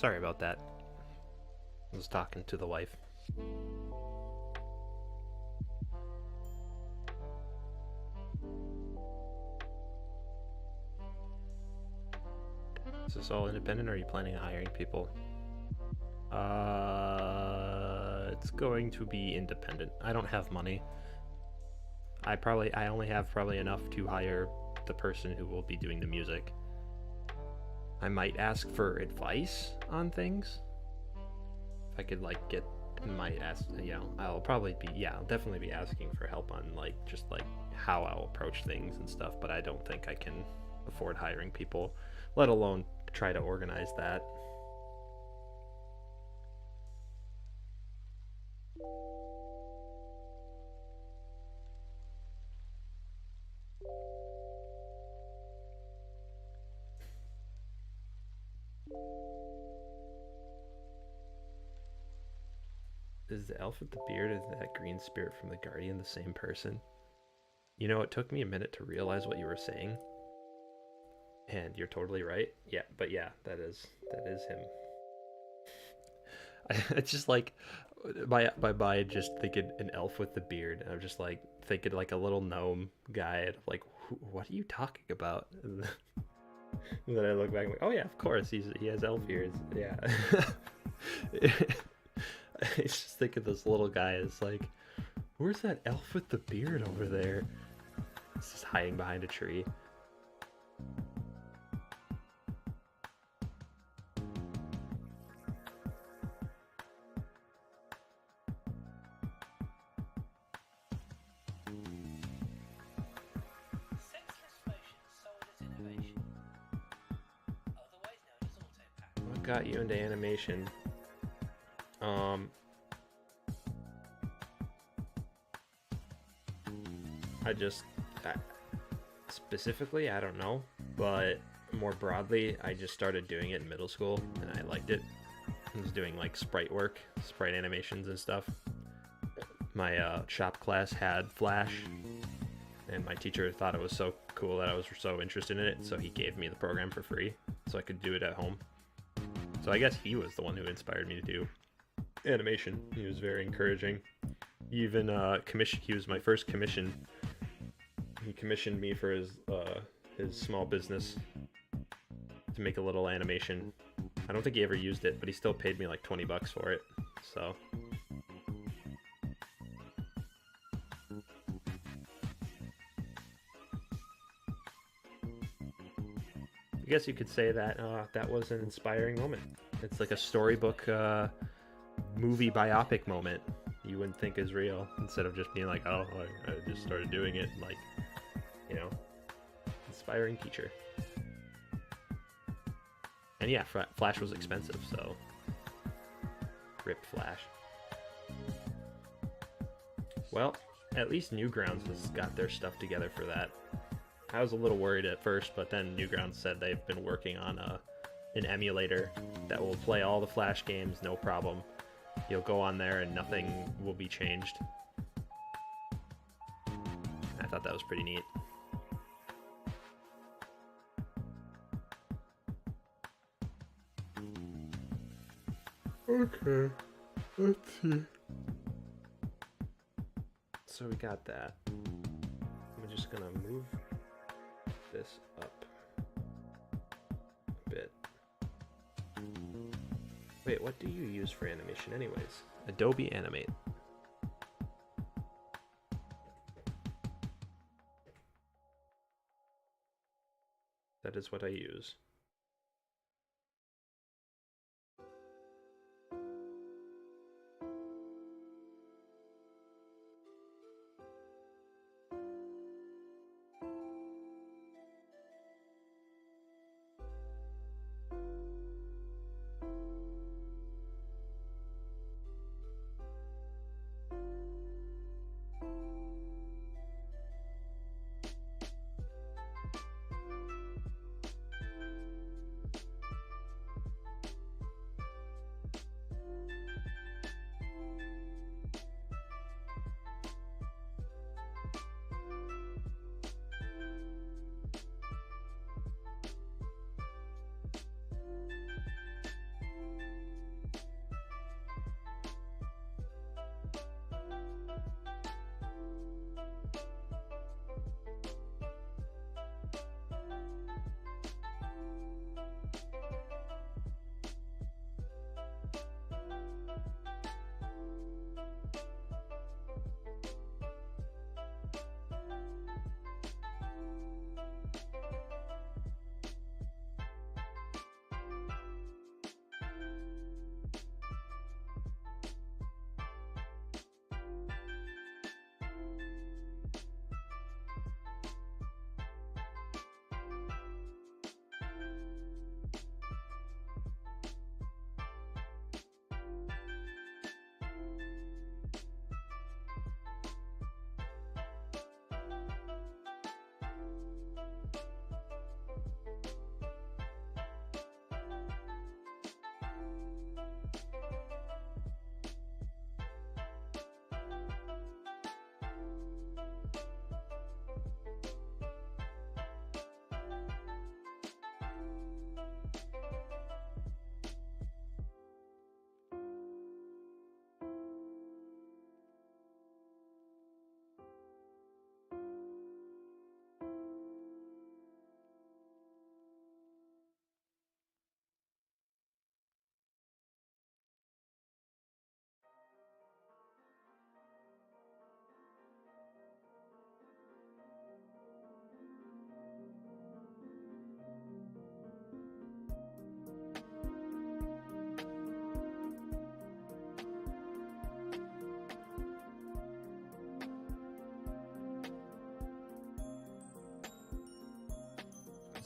Sorry about that. I was talking to the wife. Is this all independent, or are you planning on hiring people? It's going to be independent. I don't have money. I only have probably enough to hire the person who will be doing the music. I might ask for advice on things. If I could I'll definitely be asking for help on just how I'll approach things and stuff, but I don't think I can afford hiring people, let alone try to organize that. Is the elf with the beard and that green spirit from the Guardian the same person? You know, it took me a minute to realize what you were saying. And you're totally right. Yeah, but yeah, that is him. It's just like my mind just thinking an elf with the beard, and I'm just like thinking like a little gnome guy, and I'm like, what are you talking about? And then I look back and I'm like, oh yeah, of course, he has elf ears. Yeah. I just think of this little guy as like, where's that elf with the beard over there? He's just hiding behind a tree. What got you into animation? Specifically, I don't know, but more broadly, I just started doing it in middle school, and I liked it. I was doing like sprite work, sprite animations and stuff. My shop class had Flash, and my teacher thought it was so cool that I was so interested in it, so he gave me the program for free, so I could do it at home. So I guess he was the one who inspired me to do animation. He was very encouraging. He even he was my first commission. He commissioned me for his small business to make a little animation. I don't think he ever used it, but he still paid me like $20 for it. So I guess you could say that that was an inspiring moment. It's like a storybook movie biopic moment you wouldn't think is real, instead of just being like, oh, I just started doing it, like, you know, inspiring teacher. And yeah, Flash was expensive, so rip Flash. Well, at least Newgrounds has got their stuff together for that. I was a little worried at first, but then Newgrounds said they've been working on an emulator that will play all the Flash games, no problem. You'll go on there and nothing will be changed. I thought that was pretty neat. Okay, let's see. So we got that. I'm just gonna move this up a bit. Wait, what do you use for animation anyways? Adobe Animate. That is what I use.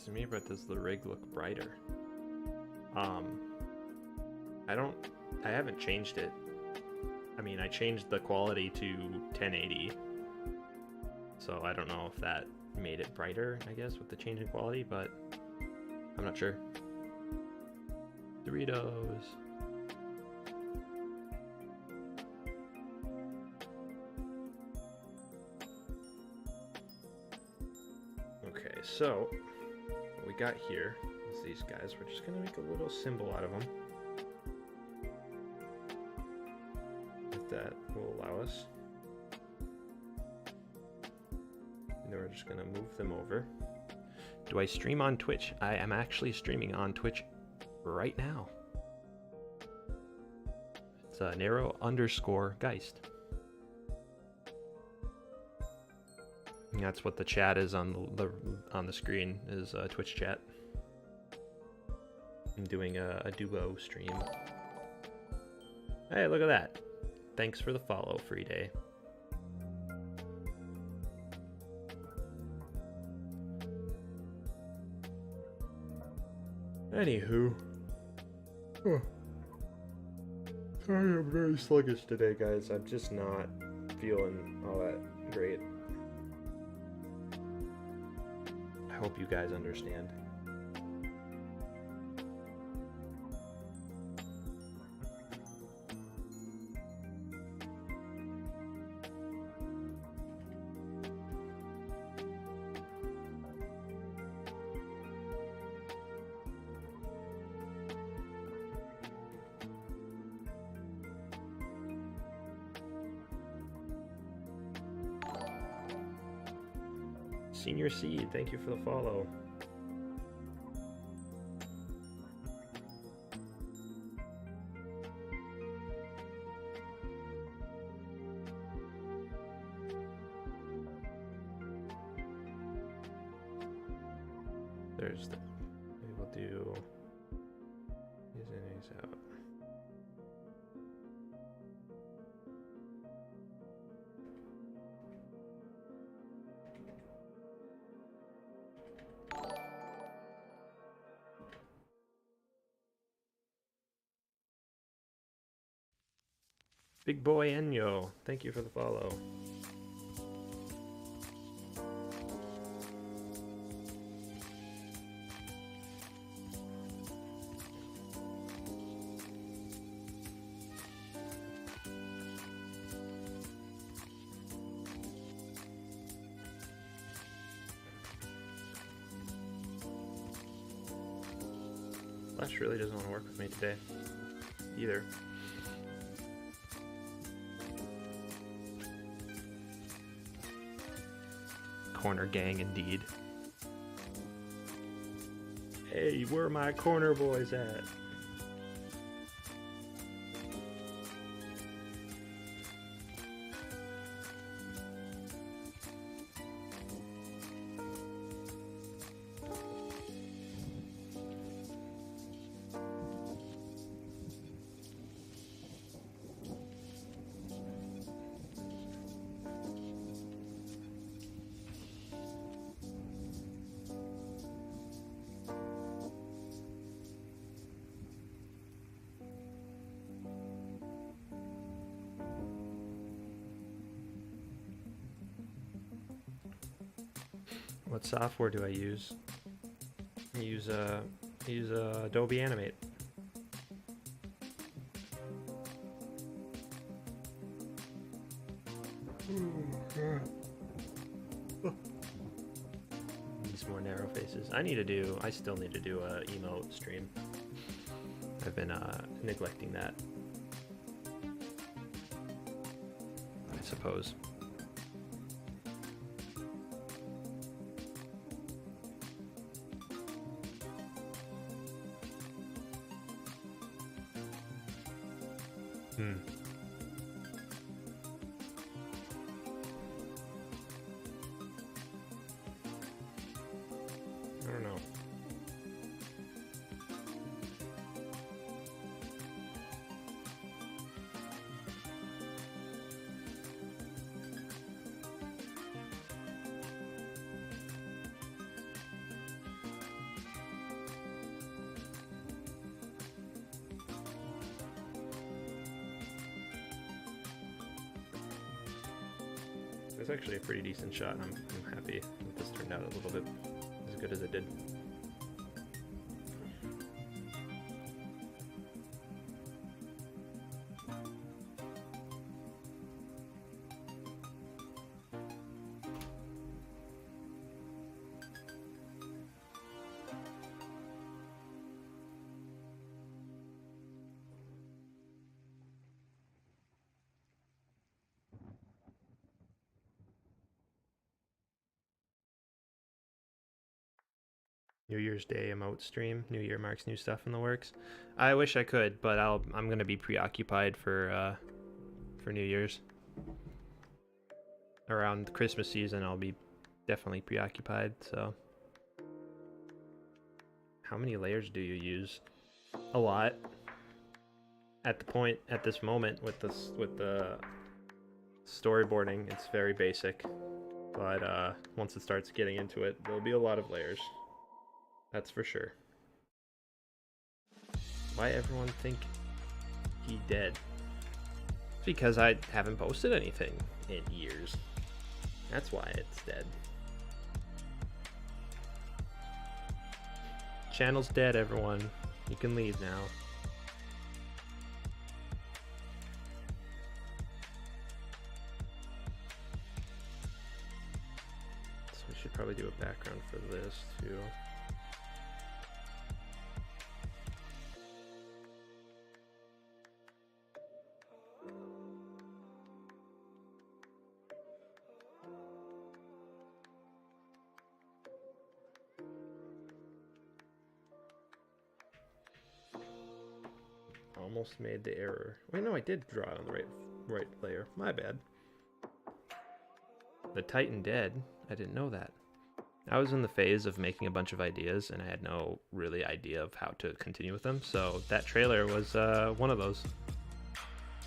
to me, but does the rig look brighter? I haven't changed it. I mean, I changed the quality to 1080, so I don't know if that made it brighter, I guess, with the change in quality, but I'm not sure. Doritos. Okay, so what we got here is these guys. We're just gonna make a little symbol out of them. If that will allow us. And then we're just gonna move them over. Do I stream on Twitch? I am actually streaming on Twitch right now. It's narrow_Geist. And that's what the chat is on the screen, is Twitch chat. I'm doing a duo stream. Hey, look at that. Thanks for the follow, Free Day. Anywho. Oh. Sorry, I'm very sluggish today, guys. I'm just not feeling all that great. I hope you guys understand. Senior Seed, thank you for the follow. There's the, maybe we'll do these in, these out. Big boy Enyo, thank you for the follow. Flash really doesn't want to work with me today, either. Corner gang indeed. Hey, where are my corner boys at? What software do I use? I use Adobe Animate. These more narrow faces. I still need to do a emote stream. I've been neglecting that, I suppose. I don't know. That's actually a pretty decent shot. I'm happy that this turned out a little bit as good as it did. New Year's Day emote stream. New Year marks new stuff in the works. I wish I could, but I'm gonna be preoccupied for New Year's. Around the Christmas season, I'll be definitely preoccupied. So, how many layers do you use? A lot. At this moment with the storyboarding, it's very basic. But once it starts getting into it, there'll be a lot of layers. That's for sure. Why everyone think he dead? It's because I haven't posted anything in years. That's why it's dead. Channel's dead, everyone. You can leave now. So we should probably do a background for this too. Almost made the error. Wait, no, I did draw it on the right layer. My bad. The Titan dead. I didn't know that. I was in the phase of making a bunch of ideas, and I had no really idea of how to continue with them. So that trailer was one of those.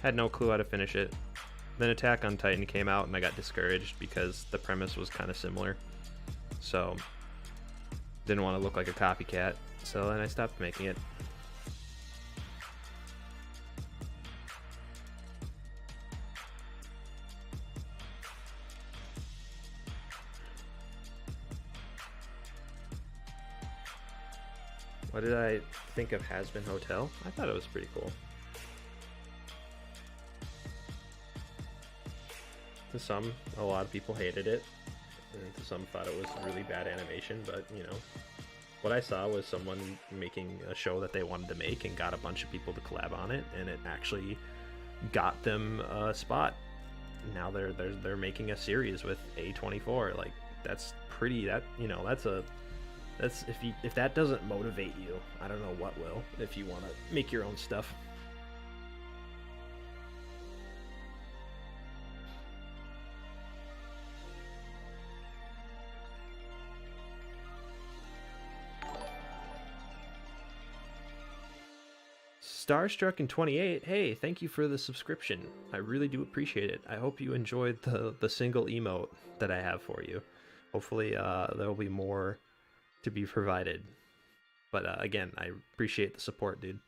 Had no clue how to finish it. Then Attack on Titan came out, and I got discouraged because the premise was kind of similar. So didn't want to look like a copycat. So then I stopped making it. What did I think of Has Been Hotel? I thought it was pretty cool. To some, a lot of people hated it, and to some thought it was really bad animation, but you know, what I saw was someone making a show that they wanted to make and got a bunch of people to collab on it, and it actually got them a spot. Now they're making a series with A24. Like, that's pretty, that's if that doesn't motivate you, I don't know what will, if you want to make your own stuff. Starstruck in 28, hey, thank you for the subscription. I really do appreciate it. I hope you enjoyed the single emote that I have for you. Hopefully there'll be more to be provided. But again, I appreciate the support, dude.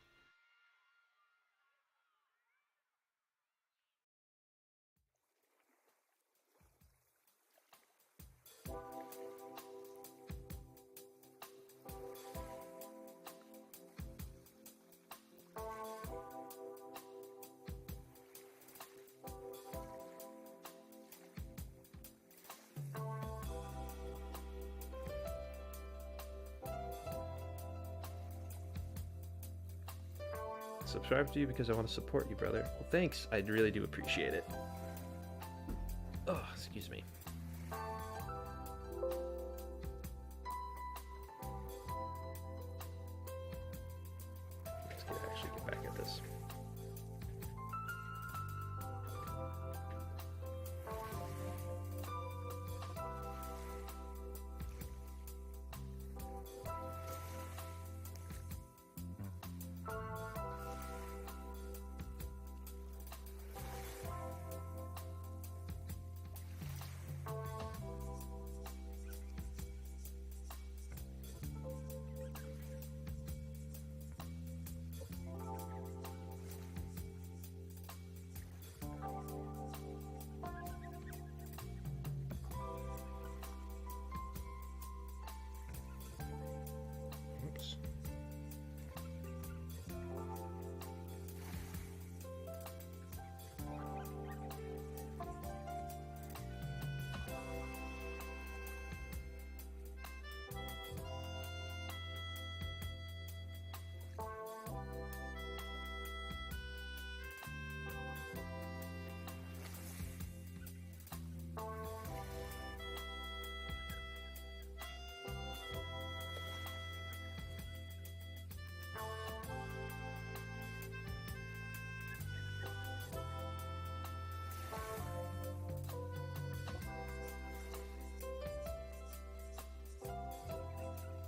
Subscribe to you because I want to support you, brother. Well, thanks. I really do appreciate it. Oh, excuse me. Let's actually get back at this.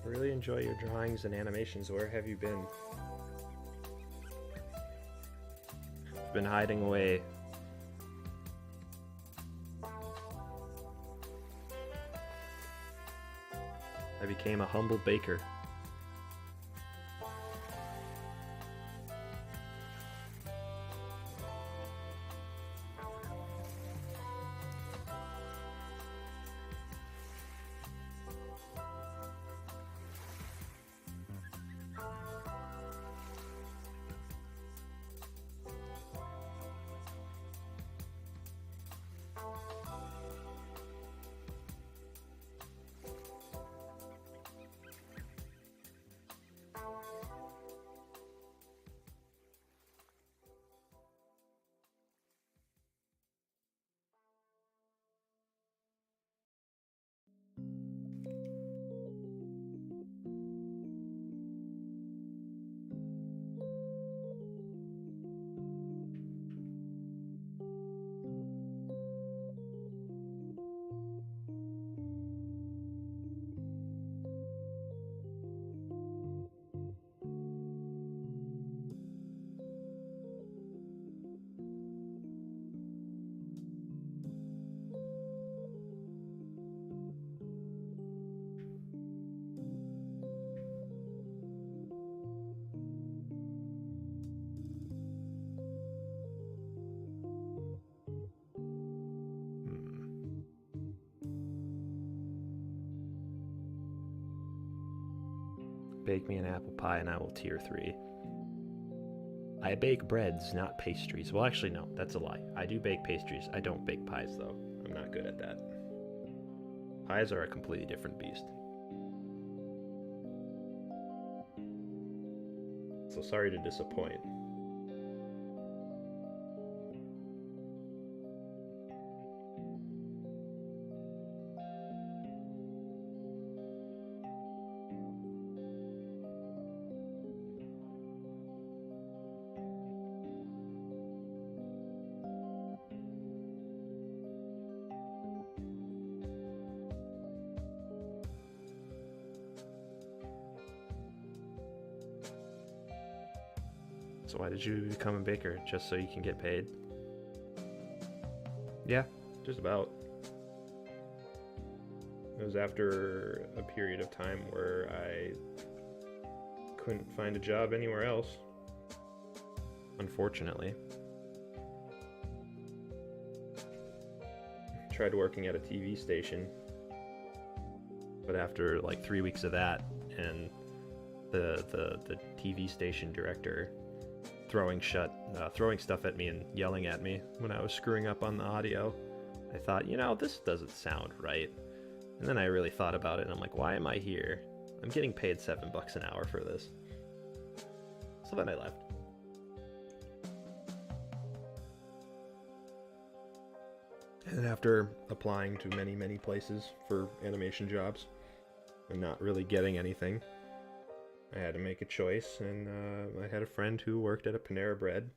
I really enjoy your drawings and animations. Where have you been? I've been hiding away. I became a humble baker. Bake me an apple pie and I will tier 3. I bake breads, not pastries. Well, actually, no, that's a lie. I do bake pastries. I don't bake pies, though. I'm not good at that. Pies are a completely different beast. So sorry to disappoint. So why did you become a baker? Just so you can get paid? Yeah, just about. It was after a period of time where I couldn't find a job anywhere else, unfortunately. Tried working at a TV station, but after like 3 weeks of that, and the TV station director throwing stuff at me and yelling at me when I was screwing up on the audio, I thought, you know, this doesn't sound right. And then I really thought about it, and I'm like, why am I here? I'm getting paid $7 an hour for this. So then I left. And after applying to many places for animation jobs and not really getting anything, I had to make a choice, and I had a friend who worked at a Panera Bread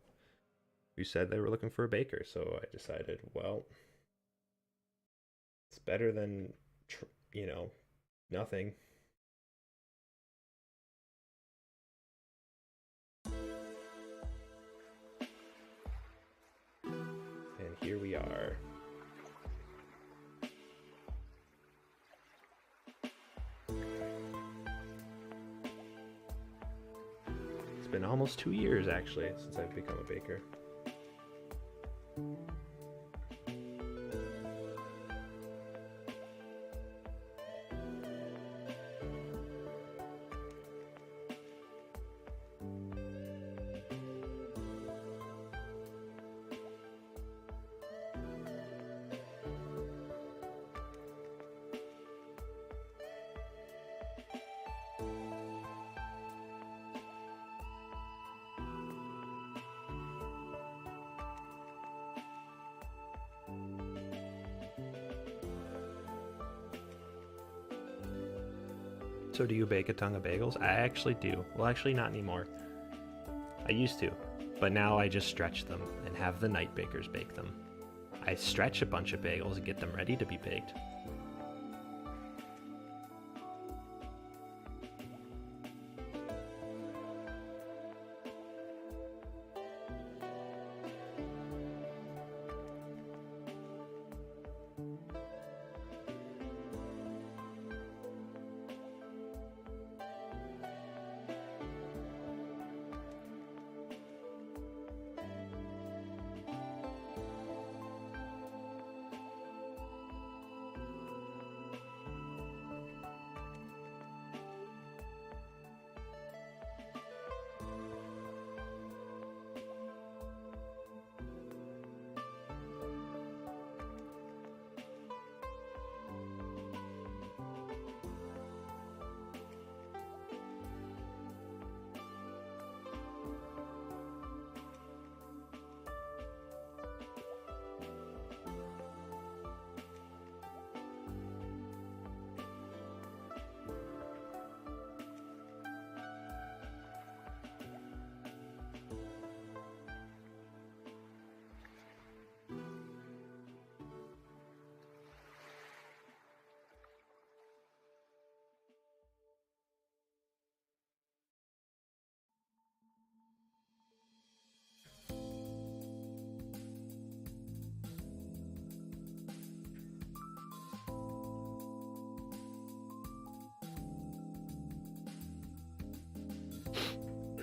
who said they were looking for a baker, so I decided, well, it's better than, nothing. And here we are. It's been almost 2 years, actually, since I've become a baker. So do you bake a ton of bagels? I actually do. Well, actually not anymore. I used to, but now I just stretch them and have the night bakers bake them. I stretch a bunch of bagels and get them ready to be baked.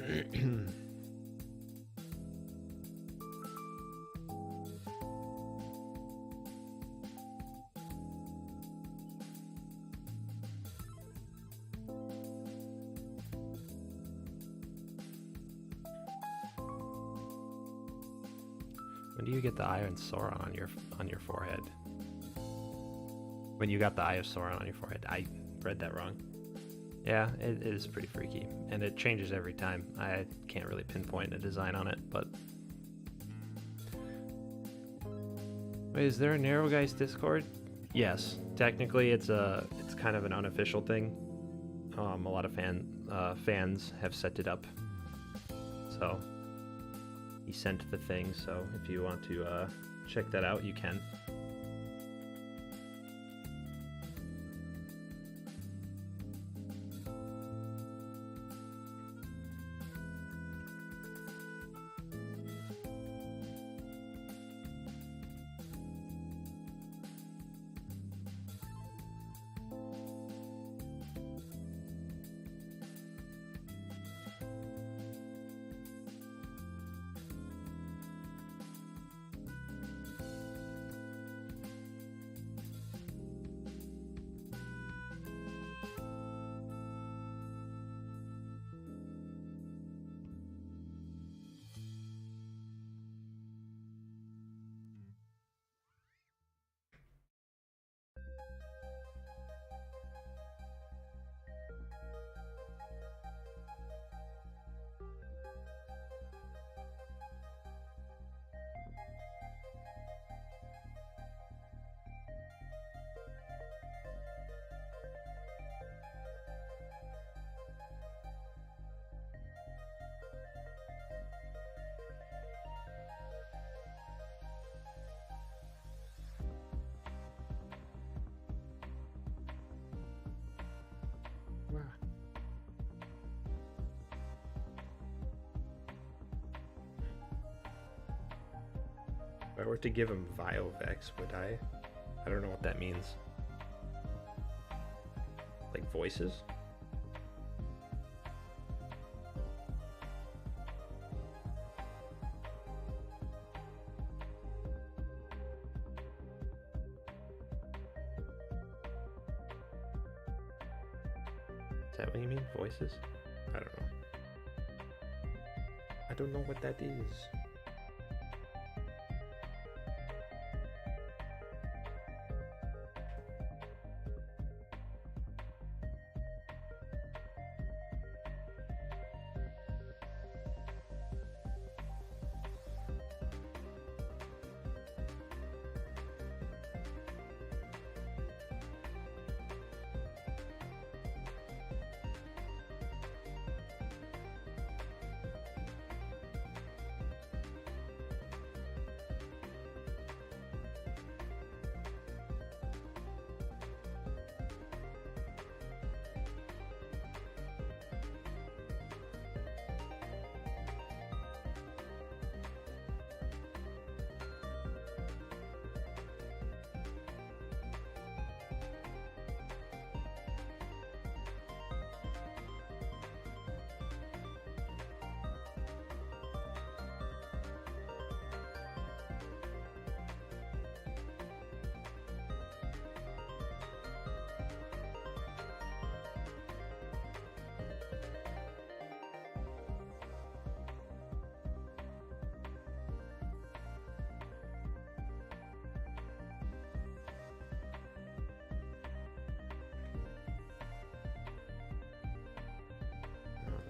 When do you get the Eye of Sauron on your forehead? When you got the Eye of Sauron on your forehead. I read that wrong. Yeah, it is pretty freaky, and it changes every time. I can't really pinpoint a design on it, but... Wait, is there a Narrow Guys Discord? Yes, technically it's kind of an unofficial thing. A lot of fans have set it up, so he sent the thing. So if you want to check that out, you can. If I were to give him Viovex, would I? I don't know what that means. Like voices? Is that what you mean? Voices? I don't know. I don't know what that is.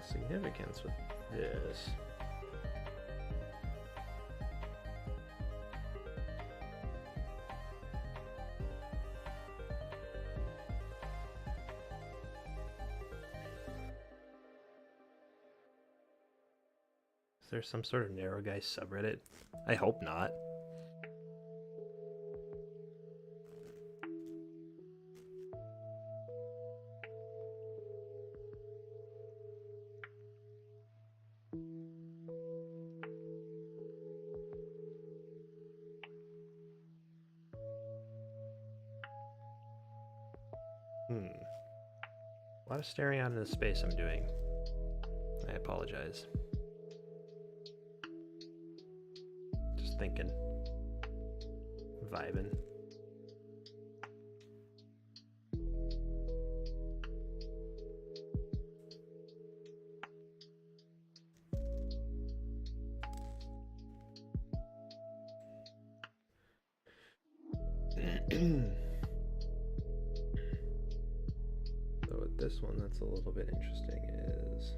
Significance with this. Is there some sort of Narrow Guys subreddit? I hope not. A lot of staring out into space I'm doing. I apologize. Just thinking. Vibing. So with this one, that's a little bit interesting is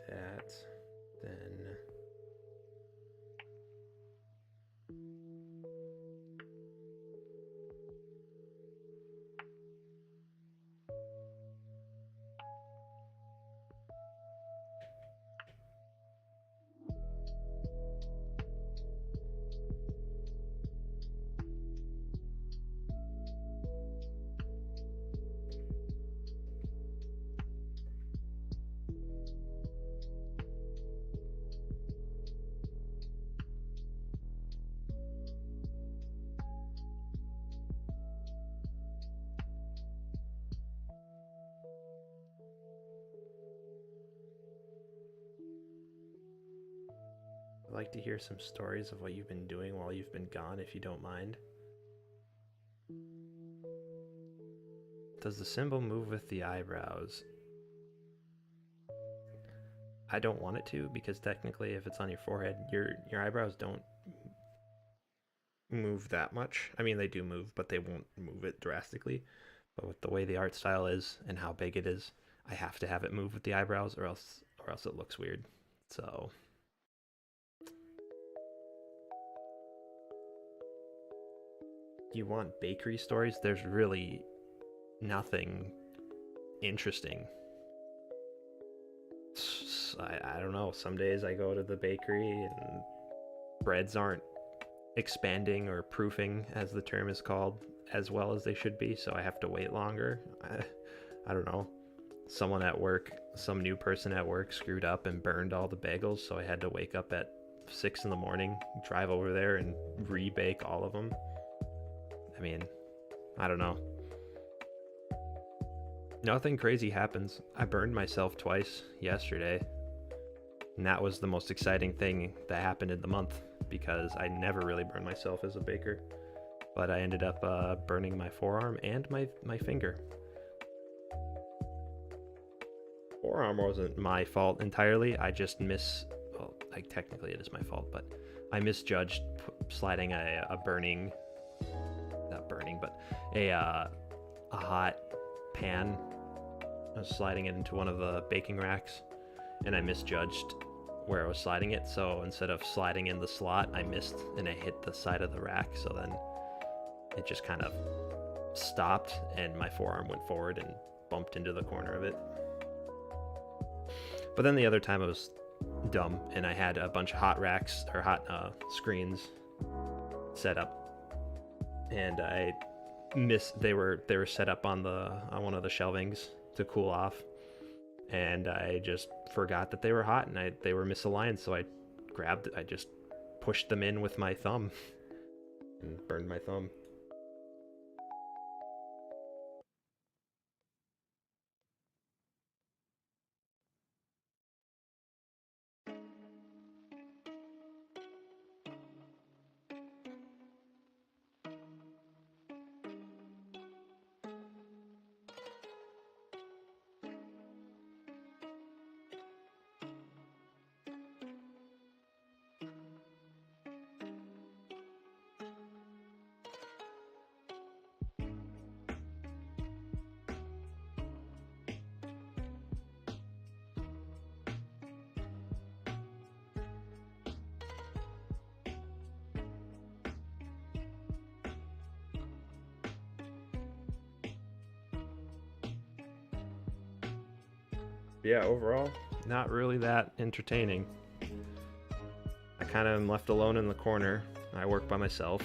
that, then I'd like to hear some stories of what you've been doing while you've been gone, if you don't mind. Does the symbol move with the eyebrows? I don't want it to, because technically if it's on your forehead, your eyebrows don't move that much. I mean, they do move, but they won't move it drastically. But with the way the art style is and how big it is, I have to have it move with the eyebrows, or else it looks weird. So you want bakery stories? There's really nothing interesting. I don't know. Some days I go to the bakery and breads aren't expanding or proofing, as the term is called, as well as they should be, so I have to wait longer. I don't know. Someone at work, some new person at work screwed up and burned all the bagels, so I had to wake up at 6 in the morning, drive over there and rebake all of them. I mean, I don't know. Nothing crazy happens. I burned myself twice yesterday, and that was the most exciting thing that happened in the month, because I never really burned myself as a baker, but I ended up burning my forearm and my finger. Forearm wasn't my fault entirely. I just well, like technically it is my fault, but I misjudged sliding a hot pan. I was sliding it into one of the baking racks, and I misjudged where I was sliding it, so instead of sliding in the slot, I missed and I hit the side of the rack, so then it just kind of stopped and my forearm went forward and bumped into the corner of it. But then the other time I was dumb and I had a bunch of hot racks or hot screens set up, and I missed. They were set up on one of the shelvings to cool off, and I just forgot that they were hot, and they were misaligned, so I just pushed them in with my thumb and burned my thumb. Yeah, overall, not really that entertaining. I kind of am left alone in the corner. I work by myself.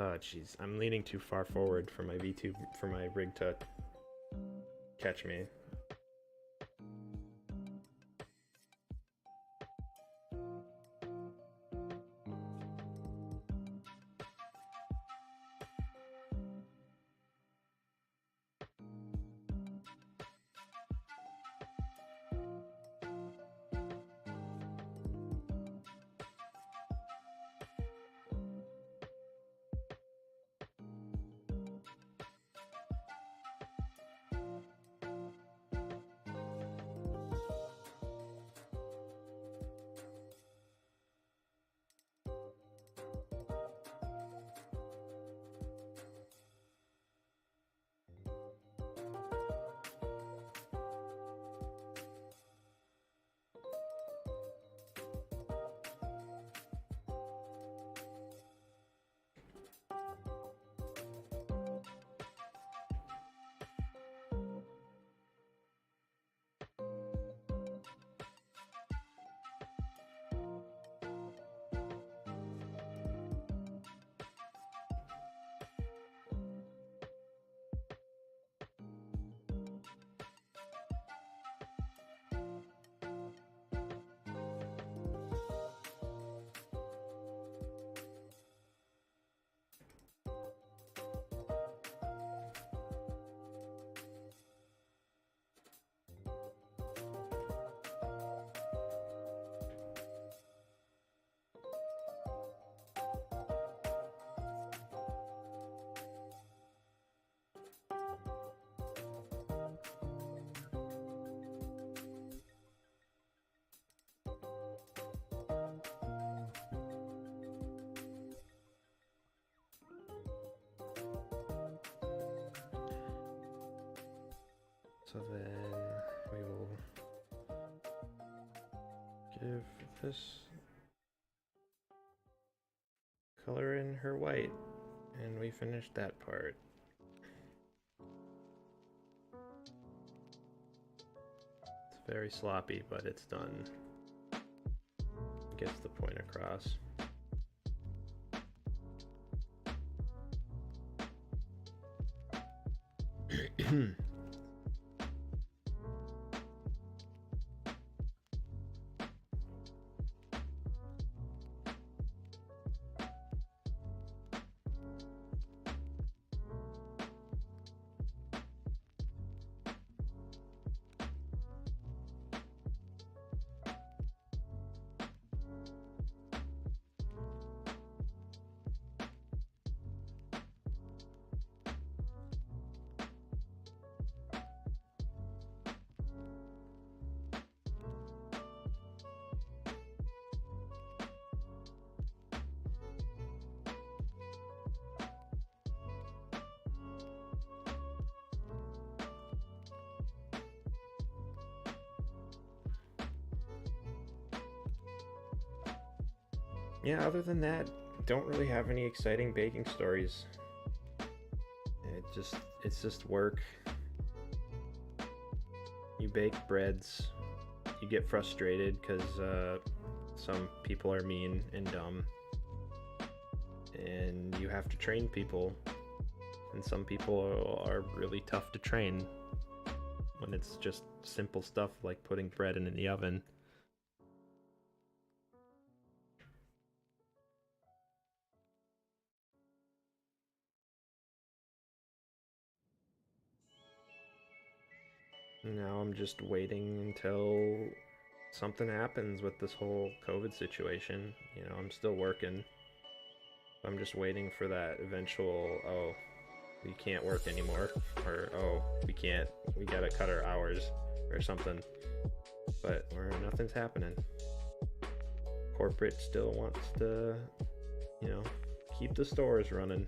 Oh, jeez. I'm leaning too far forward for my V2, for my rig to catch me. So then we will give this color in her white, and we finished that part. It's very sloppy, but it's done. Gets the point across. Yeah, other than that, don't really have any exciting baking stories. It's just work. You bake breads, you get frustrated because some people are mean and dumb, and you have to train people, and some people are really tough to train when it's just simple stuff like putting bread in the oven. Now I'm just waiting until something happens with this whole COVID situation. You know, I'm still working. I'm just waiting for that eventual, oh, we can't work anymore, or oh, we gotta cut our hours, or something. But nothing's happening. Corporate still wants to, you know, keep the stores running.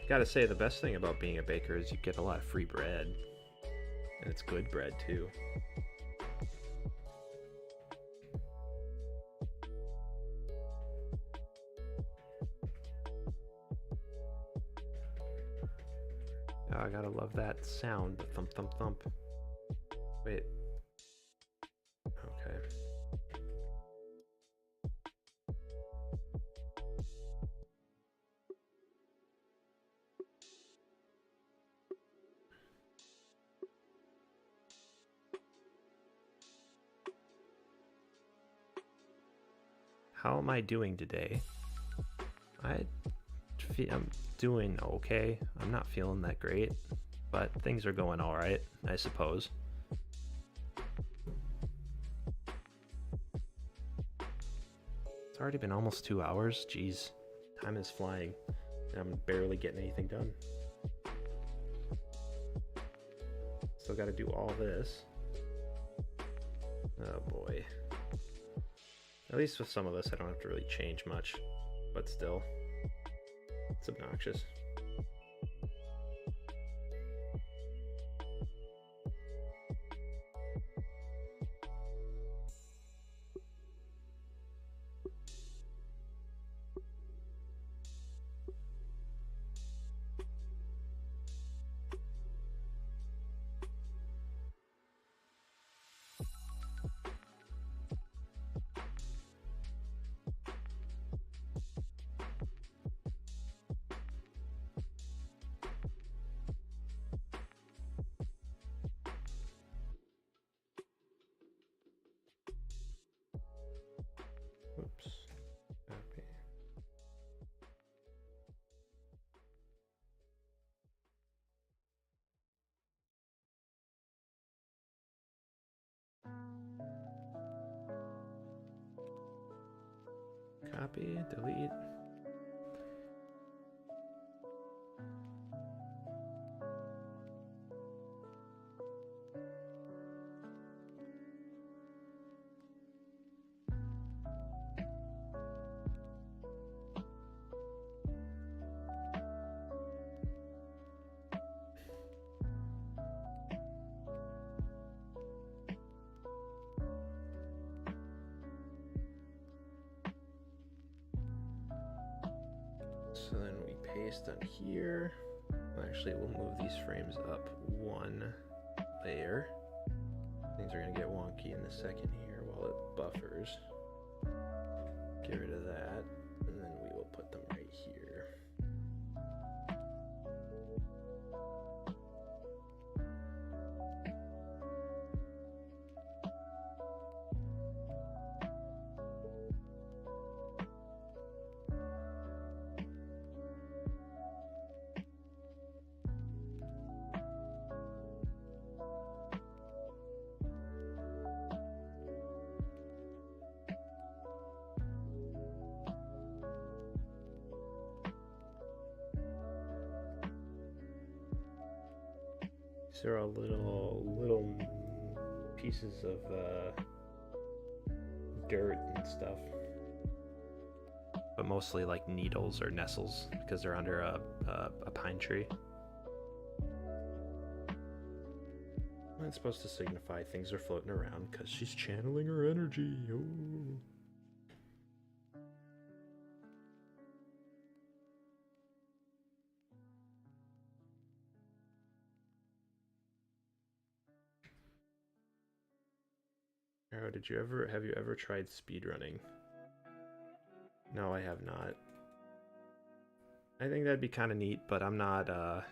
Gotta say, the best thing about being a baker is you get a lot of free bread. And it's good bread, too. Oh, I gotta love that sound, the thump, thump, thump. Wait. Okay. how am I doing today? I'm doing okay. I'm not feeling that great, but things are going all right, I suppose. It's already been almost 2 hours. Jeez, time is flying, and I'm barely getting anything done. Still got to do all this. Oh boy. At least with some of this, I don't have to really change much, but still, it's obnoxious. Oops. Copy. Copy, delete. So then we paste on here. Actually, we'll move these frames up one layer. Things are going to get wonky in a second here while it buffers. Get rid of that, and then we will put them right here. These are all little pieces of dirt and stuff, but mostly like needles or nestles because they're under a pine tree. That's supposed to signify things are floating around because she's channeling her energy. Ooh. Oh, have you ever tried speedrunning? No, I have not. I think that'd be kind of neat, but I'm not, I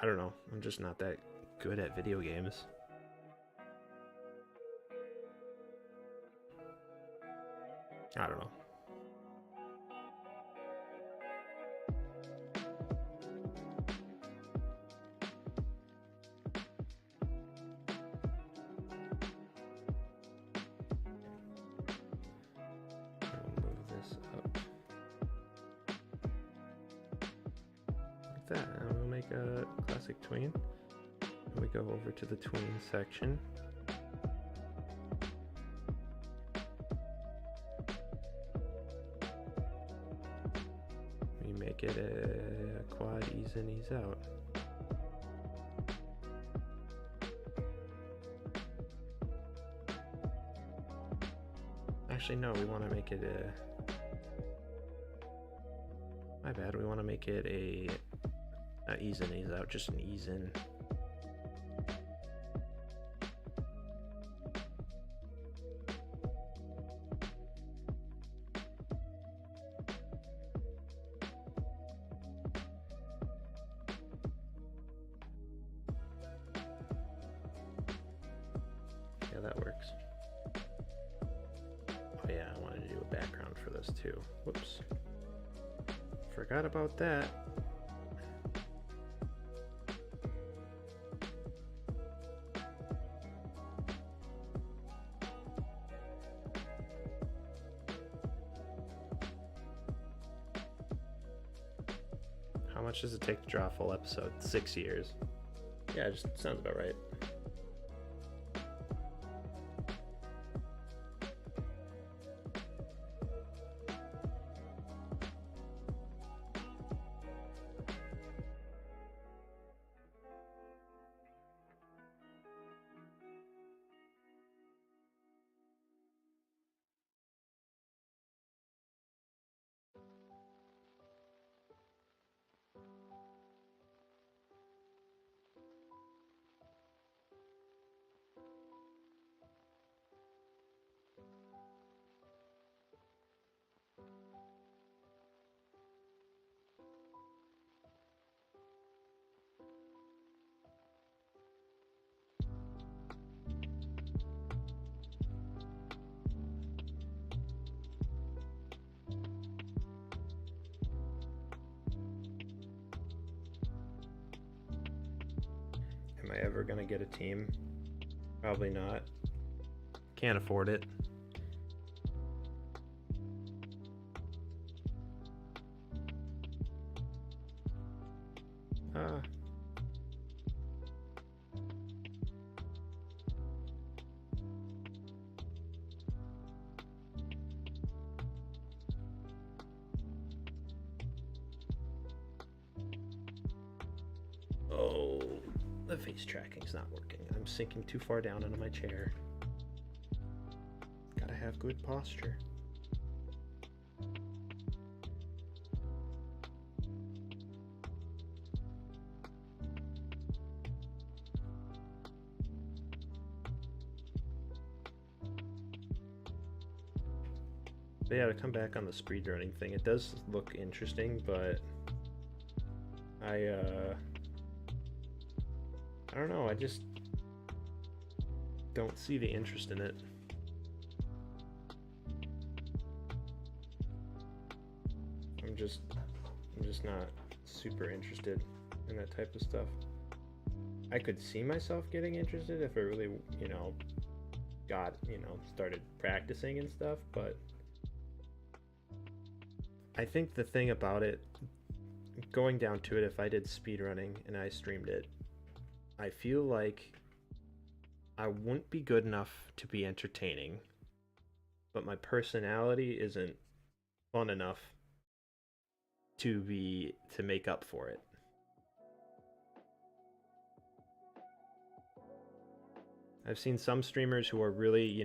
don't know, I'm just not that good at video games. I don't know. That and we'll make a classic tween, and we go over to the tween section. We make it a quad ease in, ease out. Actually no, we want to make it a, my bad, we want to make it a not ease in, ease out, just an ease in. Yeah, that works. background for this too. Whoops. Forgot about that. How much does it take to draw a full episode? 6 years. Yeah, it just sounds about right. Am I ever gonna get a team? Probably not. Can't afford it. Oh, the face tracking's not working. I'm sinking too far down into my chair. Gotta have good posture. But yeah, to come back on the speedrunning thing, it does look interesting, but I don't know, I just don't see the interest in it. I'm just not super interested in that type of stuff. I could see myself getting interested if I really, started practicing and stuff, but I think the thing about it, going down to it, if I did speedrunning and I streamed it, I feel like I wouldn't be good enough to be entertaining, but my personality isn't fun enough to make up for it. I've seen some streamers who are really,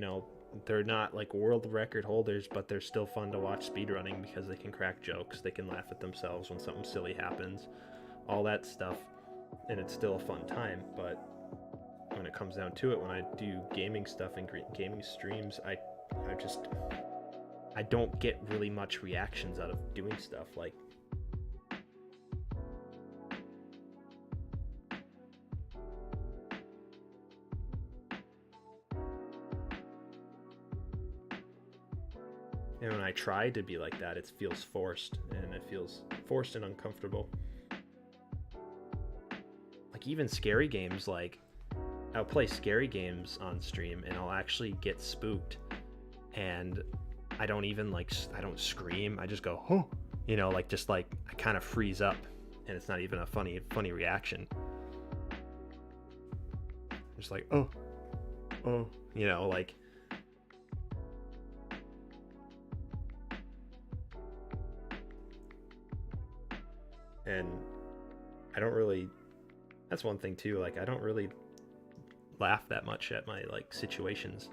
they're not like world record holders, but they're still fun to watch speedrunning because they can crack jokes, they can laugh at themselves when something silly happens, all that stuff, and it's still a fun time. But when it comes down to it, when I do gaming stuff and gaming streams, I don't get really much reactions out of doing stuff like. And when I try to be like that, it feels forced, and it feels forced and uncomfortable. Like even scary games, like I'll play scary games on stream and I'll actually get spooked, and I don't even I don't scream, I just go, oh, I kind of freeze up, and it's not even a funny reaction. Just like, oh, and I don't really, that's one thing too, I don't really laugh that much at my situations.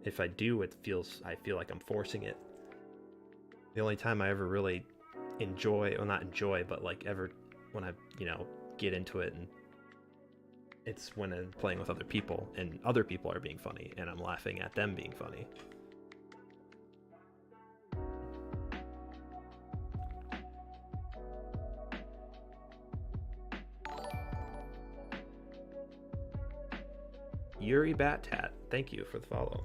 If I do, I feel like I'm forcing it. The only time I ever really enjoy, well, not enjoy, but ever when I get into it, and it's when I'm playing with other people and other people are being funny and I'm laughing at them being funny. Yuri Battat, thank you for the follow.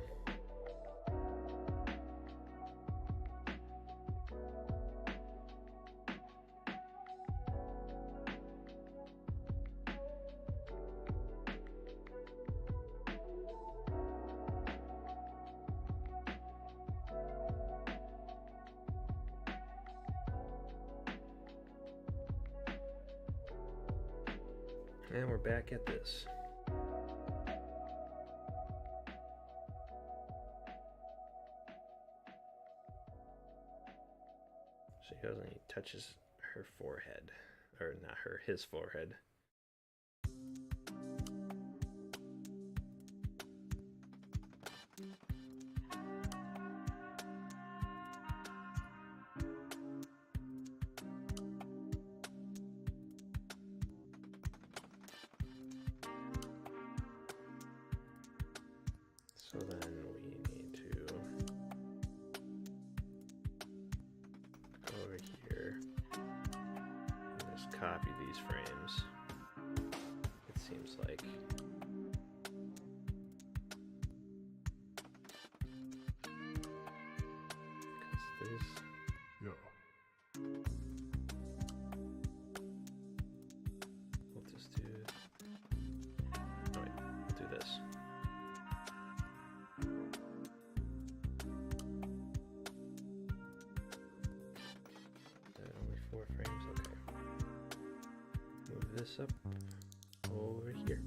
And we're back at this. She goes and he touches her forehead. Or not her, his forehead. So then we need to go over here and just copy these frames. It seems like. Because this. Yeah. We'll just do. Oh wait, we'll do this. Only 4 frames, okay. Move this up over here.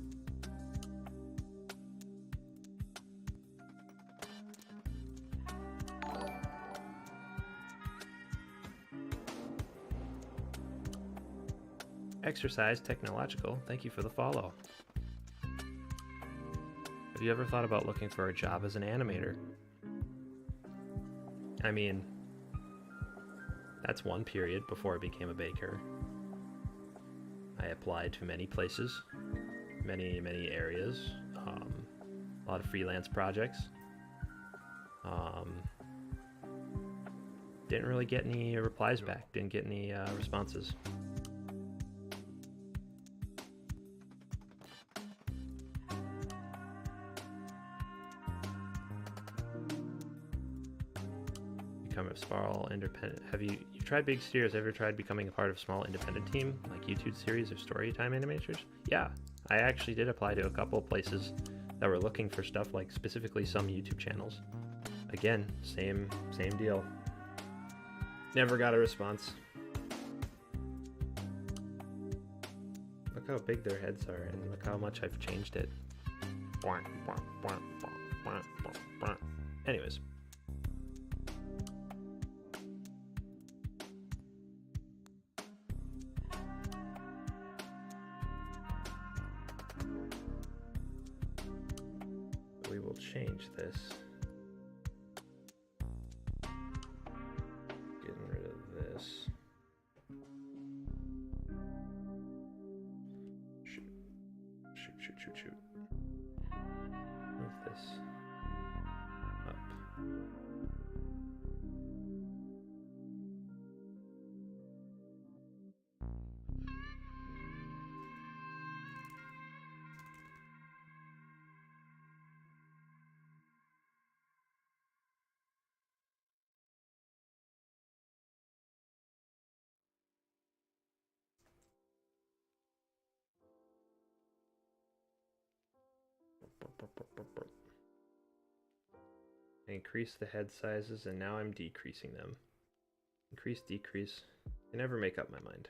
Exercise Technological, thank you for the follow. Have you ever thought about looking for a job as an animator? I mean, that's one period before I became a baker. I applied to many places, many areas, a lot of freelance projects. Didn't really get any replies back, didn't get any responses. Become a small independent. Have you tried big studios? Ever tried becoming a part of a small independent team like YouTube series or Storytime animators? Yeah, I actually did apply to a couple of places that were looking for stuff like specifically some YouTube channels. Again, same deal. Never got a response. Look how big their heads are and look how much I've changed it. Anyways. We will change this. Getting rid of this. Shoot. Move this up. I increase the head sizes and now I'm decreasing them. Increase, decrease. I never make up my mind.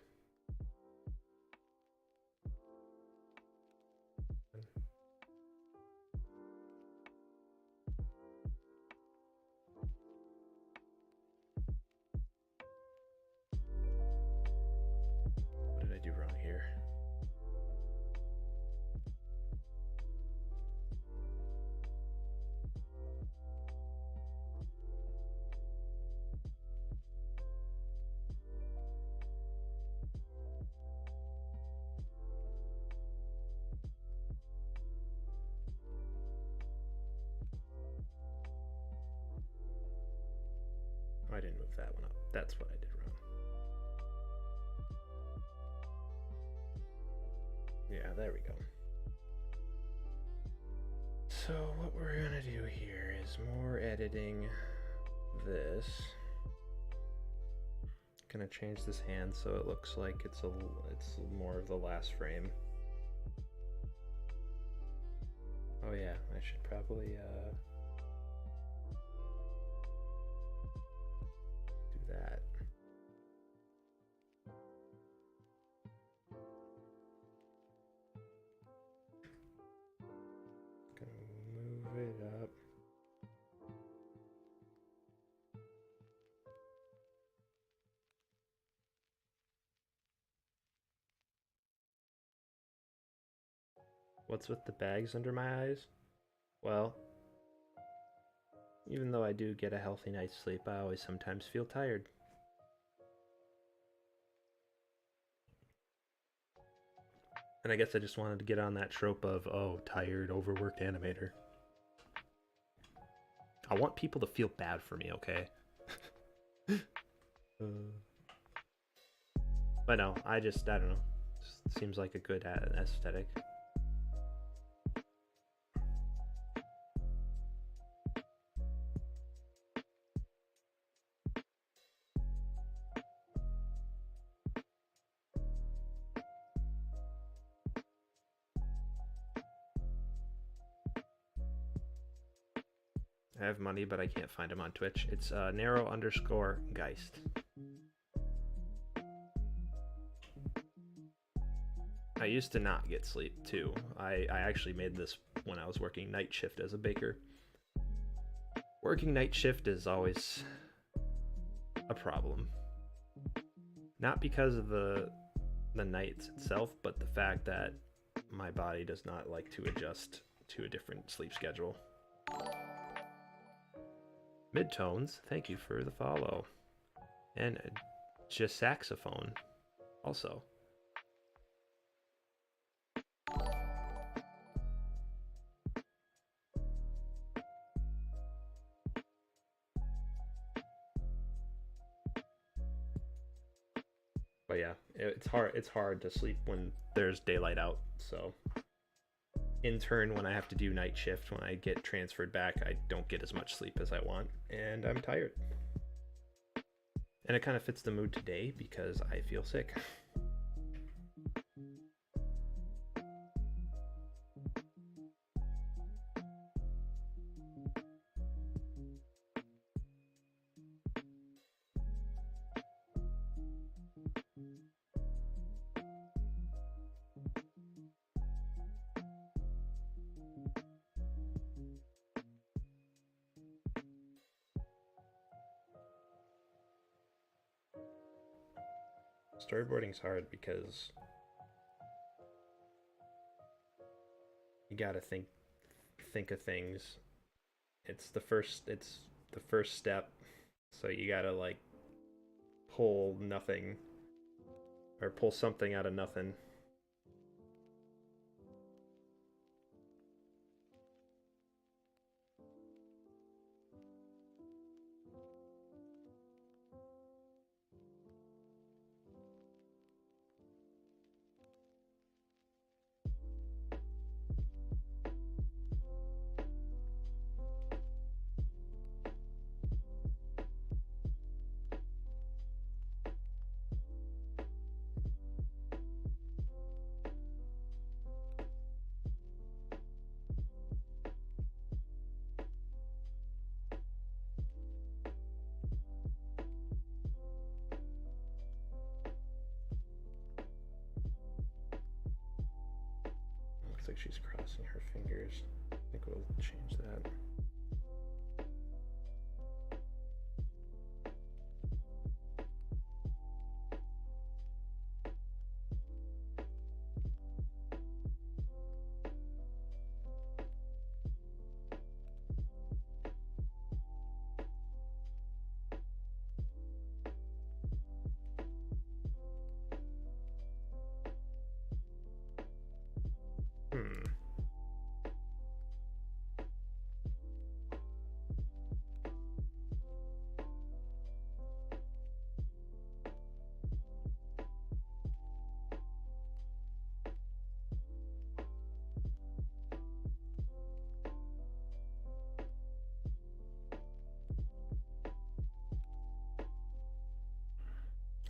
What did I do wrong here? Oh, I didn't move that one up. That's what I did wrong. Yeah, there we go. So what we're gonna do here is more editing this. Gonna change this hand so it looks like it's more of the last frame. Oh yeah, I should probably do that. What's with the bags under my eyes? Well, even though I do get a healthy night's sleep, I always sometimes feel tired. And I guess I just wanted to get on that trope of, oh, tired, overworked animator. I want people to feel bad for me, okay? But no, I don't know. Just seems like a good aesthetic. I have money, but I can't find him on Twitch. It's narrow_Geist. I used to not get sleep too. I actually made this when I was working night shift as a baker. Working night shift is always a problem. Not because of the nights itself, but the fact that my body does not like to adjust to a different sleep schedule. Midtones, thank you for the follow. And just saxophone also. But yeah, it's hard to sleep when there's daylight out, so in turn, when I have to do night shift, when I get transferred back, I don't get as much sleep as I want, and I'm tired. And it kind of fits the mood today because I feel sick. Storyboarding's hard because you gotta think of things. It's the first step, so you gotta like pull nothing or pull something out of nothing. Looks like she's crossing her fingers. I think we'll change that.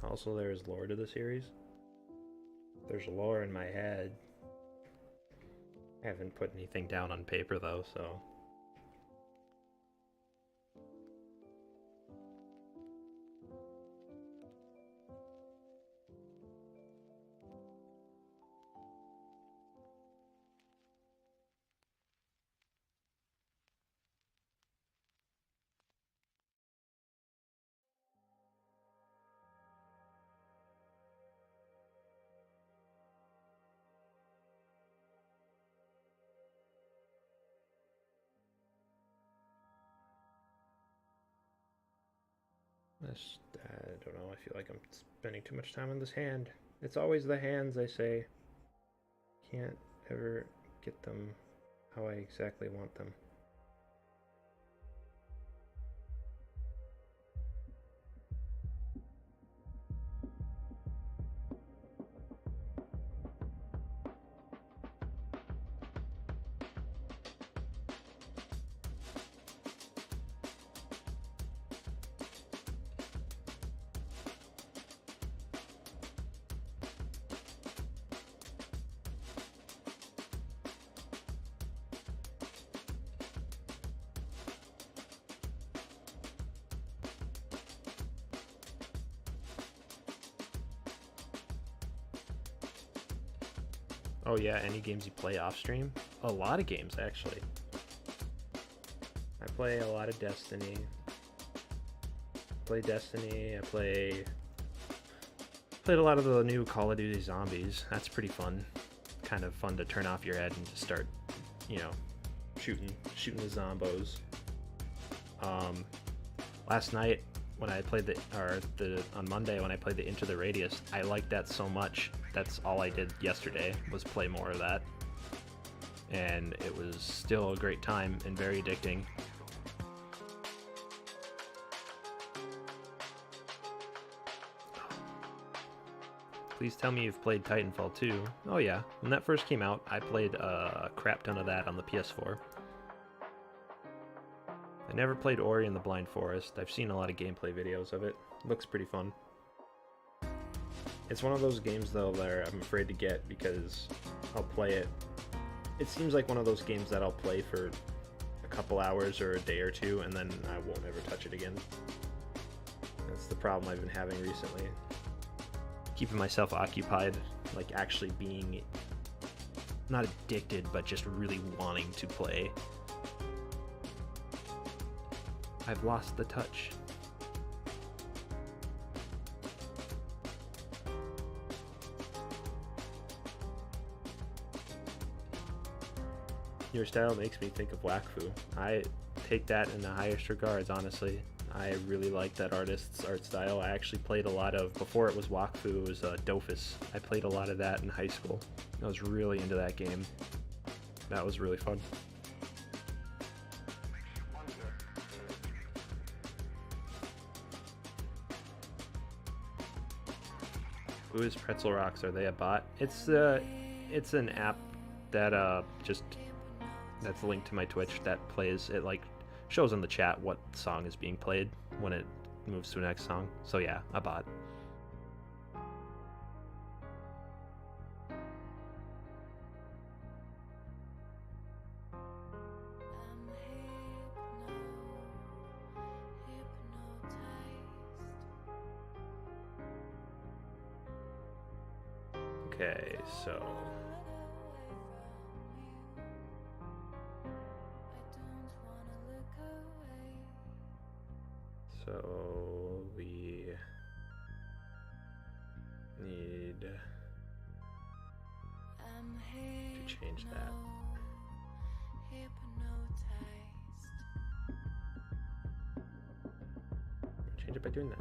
Also, there's lore to the series. There's lore in my head. I haven't put anything down on paper though, so. this. I don't know. I feel like I'm spending too much time on this hand. It's always the hands, I say. Can't ever get them how I exactly want them. Oh yeah, any games you play off stream? A lot of games, actually. I play a lot of Destiny. I played a lot of the new Call of Duty Zombies. That's pretty fun. Kind of fun to turn off your head and just start, you know, shooting the zombos. Last night when I played on Monday when I played the Into the Radius, I liked that so much. That's all I did yesterday was play more of that. And it was still a great time and very addicting. Please tell me you've played Titanfall 2. Oh yeah, when that first came out, I played a crap ton of that on the PS4. I never played Ori and the Blind Forest. I've seen a lot of gameplay videos of it. Looks pretty fun. It's one of those games though that I'm afraid to get because I'll play it. It seems like one of those games that I'll play for a couple hours or a day or two and then I won't ever touch it again. That's the problem I've been having recently. Keeping myself occupied, like actually being not addicted, but just really wanting to play. I've lost the touch. Your style makes me think of Wakfu. I take that in the highest regards, honestly. I really like that artist's art style. I actually played a lot of, before it was Wakfu, it was Dofus. I played a lot of that in high school. I was really into that game. That was really fun. Who is Pretzel Rocks? Are they a bot? It's an app that that's linked to my Twitch that plays it, like shows in the chat what song is being played when it moves to the next song. So yeah, a bot. Okay, so we need to change that. Change it by doing this.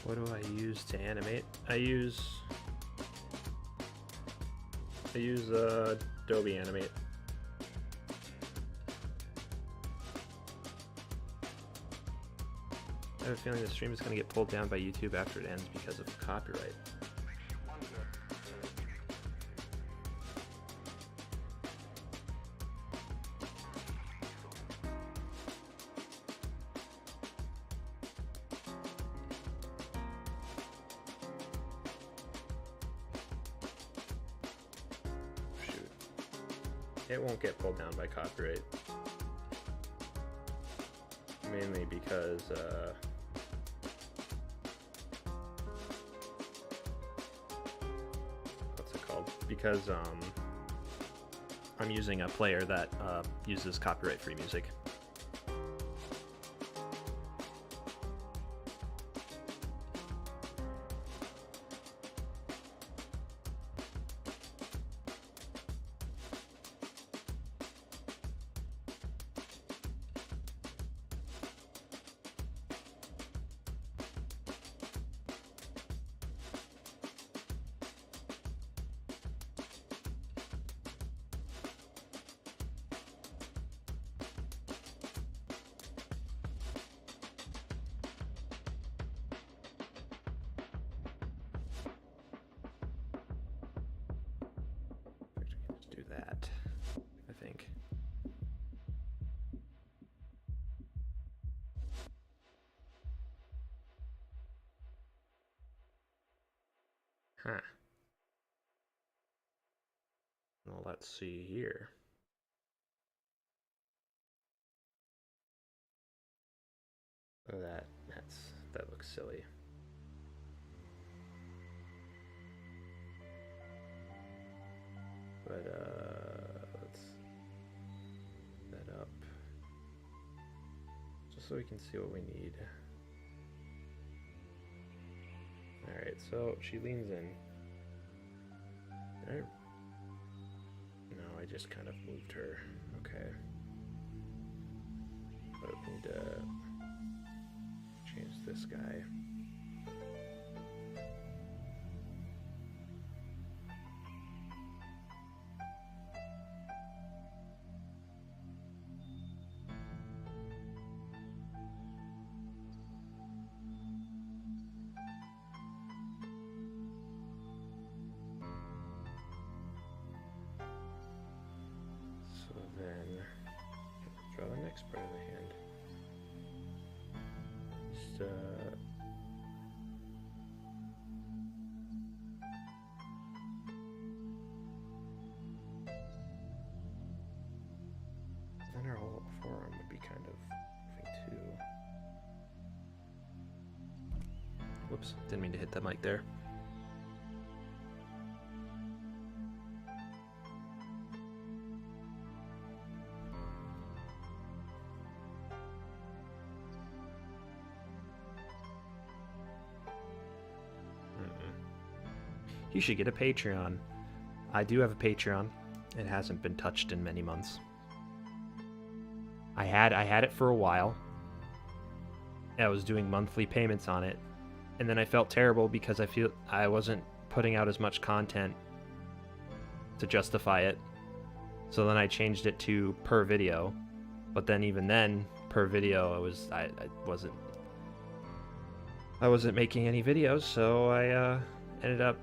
What do I use to animate? I use Adobe Animate. I have a feeling the stream is going to get pulled down by YouTube after it ends because of copyright. It won't get pulled down by copyright. Mainly because, what's it called? Because, I'm using a player that uses copyright-free music. Do that, I think. Huh. Well, let's see here. Oh, that looks silly. But let's set that up just so we can see what we need. All right, so she leans in. All right. No, I just kind of moved her. Okay. But we need to change this guy. So then, draw the next part of the hand. Just, then our whole forearm would be kind of moving too. Whoops, didn't mean to hit that mic there. You should get a Patreon. I do have a Patreon. It hasn't been touched in many months. I had it for a while. I was doing monthly payments on it, and then I felt terrible because I wasn't putting out as much content to justify it. So then I changed it to per video, but then even then per video I wasn't making any videos, so I ended up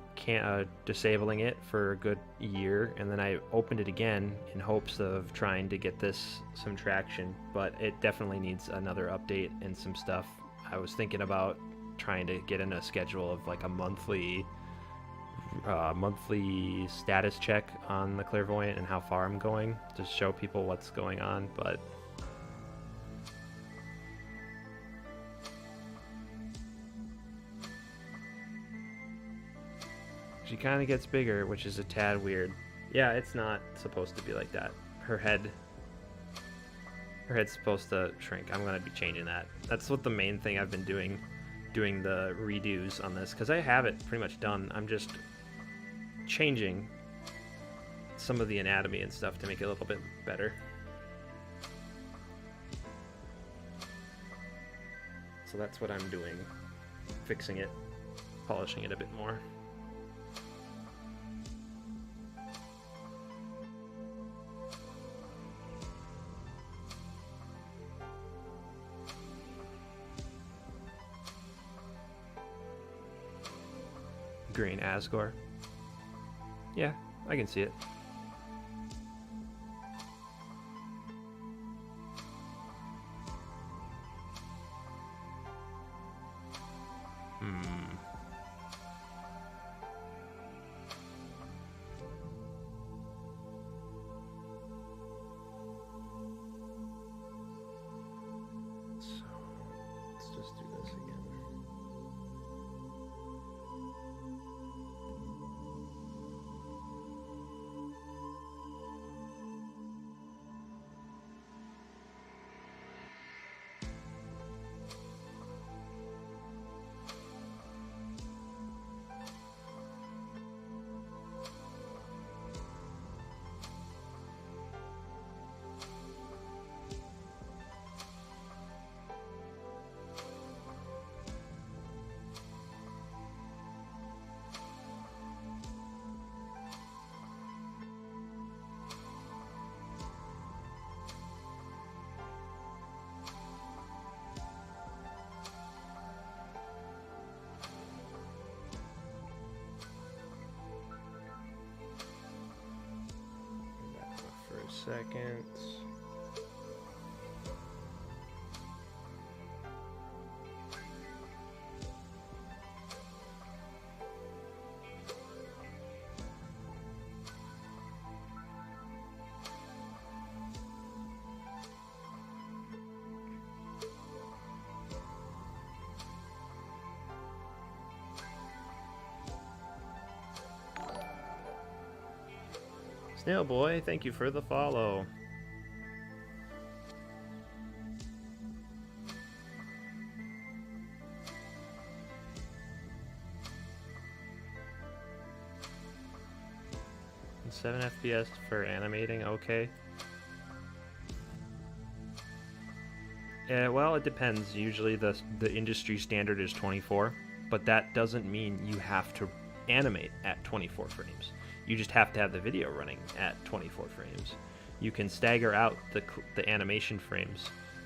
disabling it for a good year, and then I opened it again in hopes of trying to get this some traction, but it definitely needs another update and some stuff. I was thinking about trying to get in a schedule of like a monthly status check on the Clairvoyant and how far I'm going to show people what's going on, but she kind of gets bigger, which is a tad weird. Yeah, it's not supposed to be like that. Her head's supposed to shrink. I'm gonna be changing that. That's what the main thing I've been doing the redos on this, because I have it pretty much done. I'm just changing some of the anatomy and stuff to make it a little bit better. So that's what I'm doing. Fixing it, polishing it a bit more. Green Asgore. Yeah, I can see it. So, let's just do this again. seconds. Snail Boy, thank you for the follow. And 7 FPS for animating, okay. Well, it depends. Usually the industry standard is 24, but that doesn't mean you have to animate at 24 frames. You just have to have the video running at 24 frames. You can stagger out the animation frames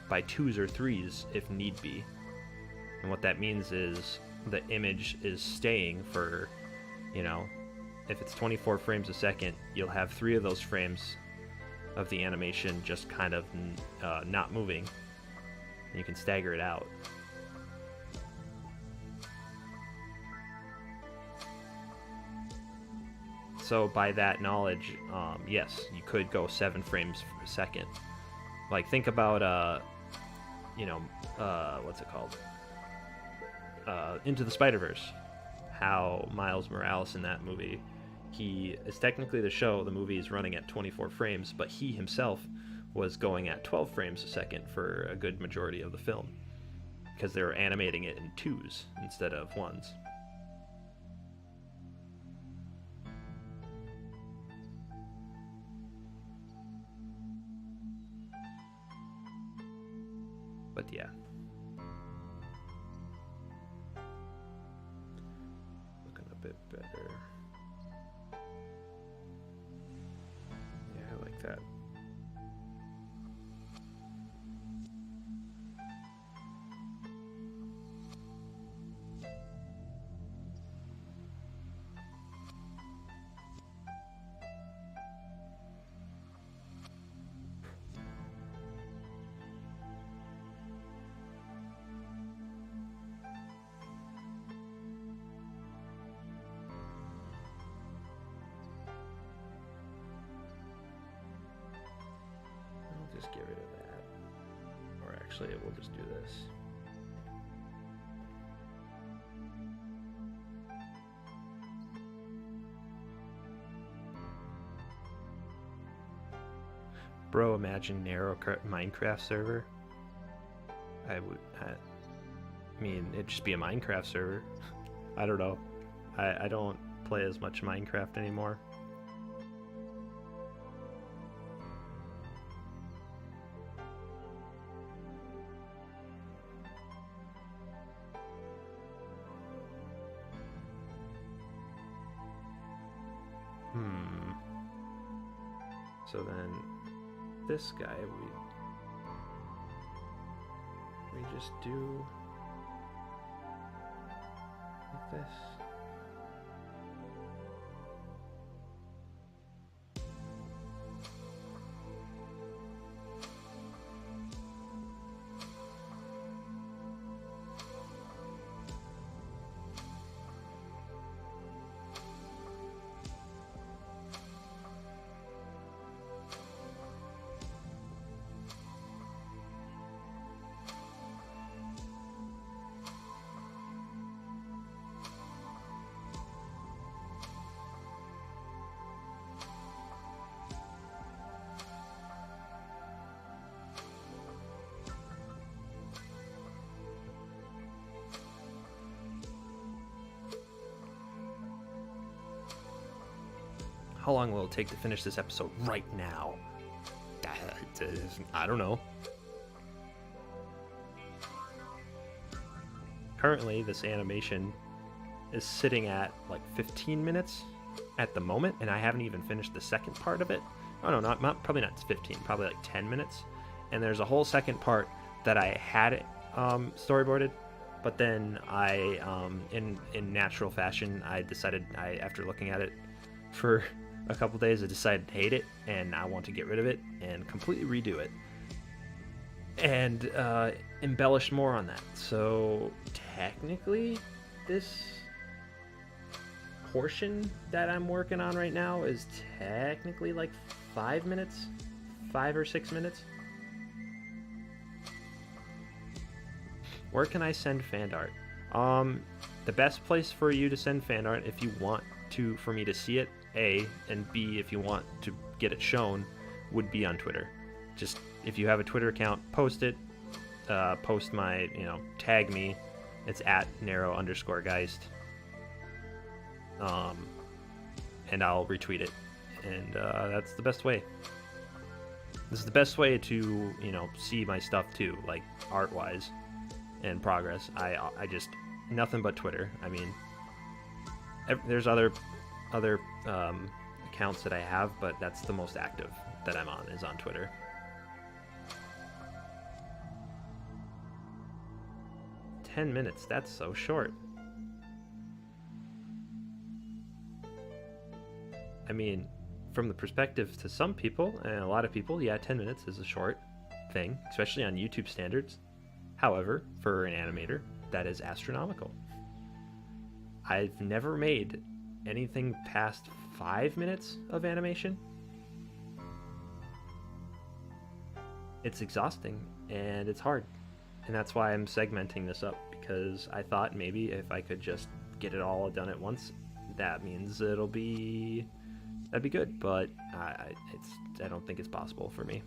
by 2s or 3s if need be. And what that means is the image is staying for, you know, if it's 24 frames a second, you'll have 3 of those frames of the animation just kind of not moving. And you can stagger it out. So by that knowledge, yes, you could go 7 frames per second. Like, think about, what's it called? Into the Spider-Verse. How Miles Morales in that movie, he is technically the movie is running at 24 frames, but he himself was going at 12 frames a second for a good majority of the film. Because they were animating it in 2s instead of 1s. But yeah. Looking a bit better. Yeah, I like that. Just get rid of that. Or actually, we'll just do this. Bro, imagine narrow Minecraft server. I mean, it'd just be a Minecraft server. I don't know. I don't play as much Minecraft anymore. So then this guy, we just do like this. How long will it take to finish this episode right now? I don't know. Currently, this animation is sitting at like 15 minutes at the moment, and I haven't even finished the second part of it. Oh no, probably not 15, probably like 10 minutes. And there's a whole second part that I had storyboarded, but then I, in natural fashion, I decided, after looking at it for a couple days I decided to hate it, and I want to get rid of it and completely redo it. And embellish more on that. So technically, this portion that I'm working on right now is technically like 5 minutes, 5 or 6 minutes. Where can I send fan art? The best place for you to send fan art, if you want to, for me to see it, A, and B, if you want to get it shown, would be on Twitter. Just, if you have a Twitter account, post it. Post my, tag me. It's at @narrow_geist. And I'll retweet it. And that's the best way. This is the best way to, see my stuff too, like art-wise and progress. I just, nothing but Twitter. I mean, there's other accounts that I have, but that's the most active that I'm on, is on Twitter. $10, that's so short. I mean, from the perspective to some people, and a lot of people, yeah, 10 minutes is a short thing, especially on YouTube standards. However, for an animator, that is astronomical. I've never made anything past 5 minutes of animation. It's exhausting, and it's hard. And that's why I'm segmenting this up, because I thought maybe if I could just get it all done at once, that means that'd be good, but I don't think it's possible for me.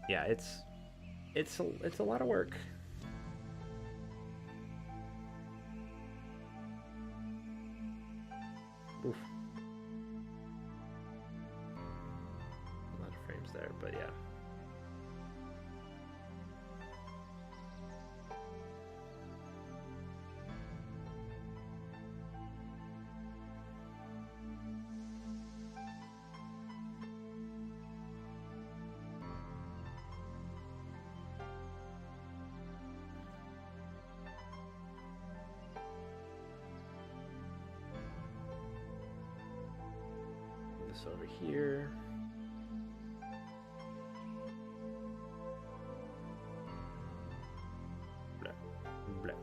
Yeah, it's a lot of work. Oof. A lot of frames there, but yeah. This over here. Blah, blah,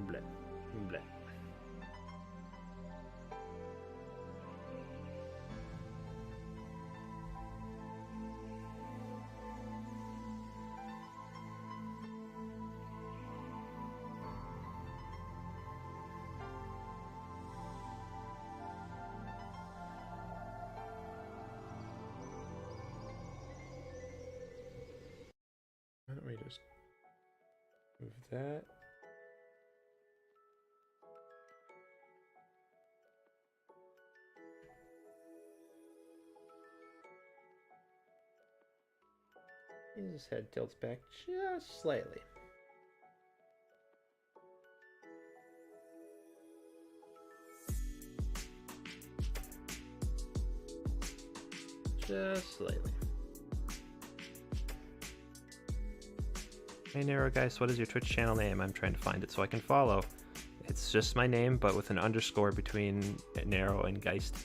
blah, blah. Why don't we just move that? His head tilts back just slightly. Just slightly. Hey Narrow Geist, what is your Twitch channel name? I'm trying to find it so I can follow. It's just my name, but with an underscore between Narrow and Geist.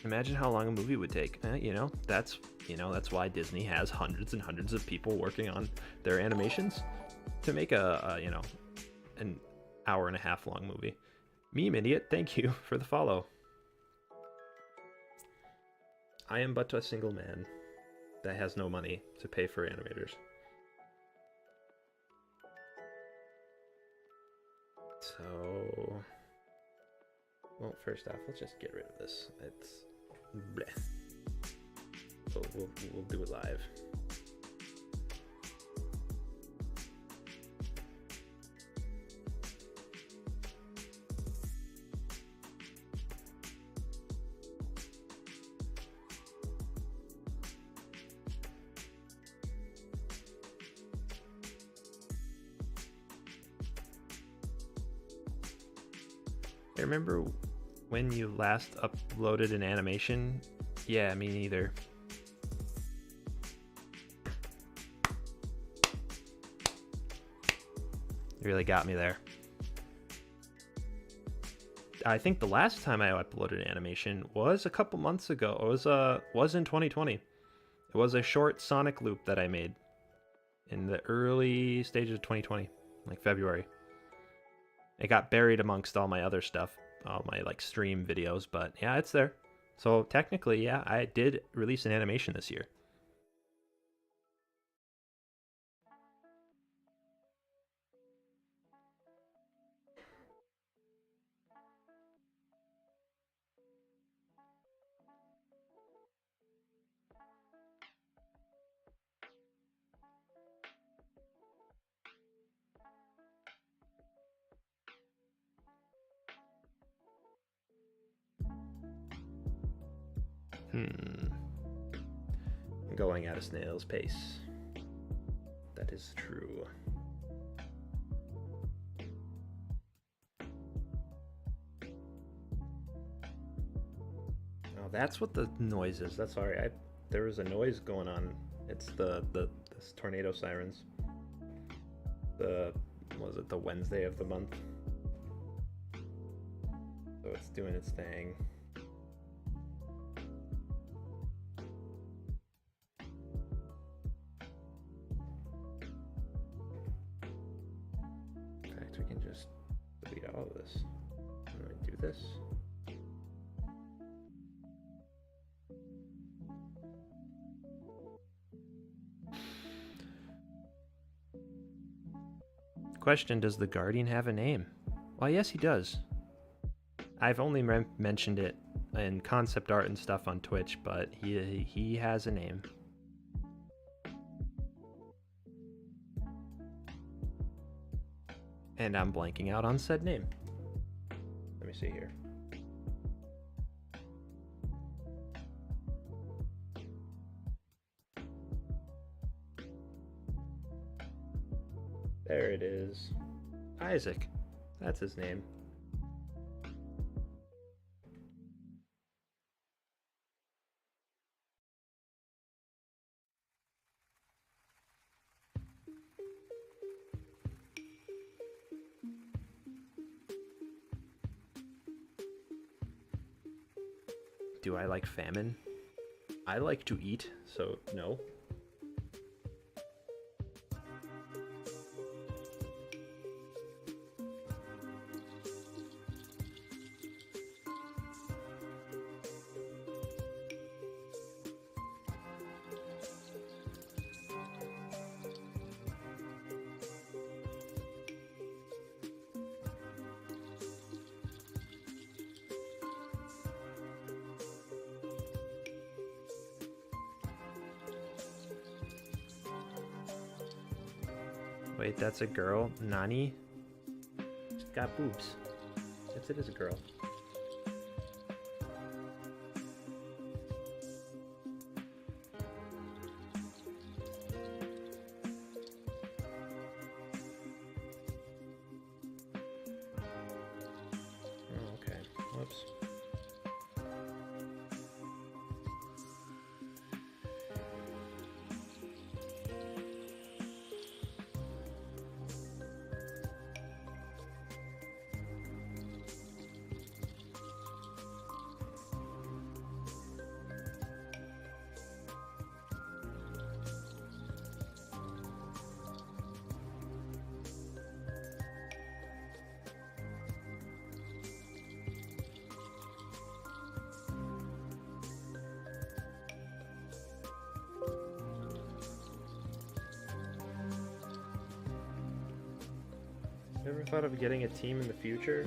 Imagine how long a movie would take. That's why Disney has hundreds and hundreds of people working on their animations to make an hour and a half long movie. Meme idiot, thank you for the follow. I am but a single man that has no money to pay for animators. So, well, first off, let's just get rid of this. It's bleh. We'll do it live. I remember when you last uploaded an animation. Yeah, me neither. You really got me there. I think the last time I uploaded an animation was a couple months ago. It was in 2020. It was a short Sonic loop that I made in the early stages of 2020, like February. It got buried amongst all my other stuff, all my like stream videos, but yeah, it's there. So technically, yeah, I did release an animation this year. Going at a snail's pace. That is true. Oh, that's what the noise is. That's sorry. There was a noise going on. It's the tornado sirens. Was it the Wednesday of the month? So it's doing its thing. In fact, we can just delete all of this. And then do this. Question, does the Guardian have a name? Well, yes, he does. I've only mentioned it in concept art and stuff on Twitch, but he has a name. And I'm blanking out on said name. Let me see here. There it is. Isaac. That's his name. Do I like famine? I like to eat, so no. Wait, that's a girl? Nani? She's got boobs. Yes, it is a girl. Oh, okay. Whoops. Ever thought of getting a team in the future?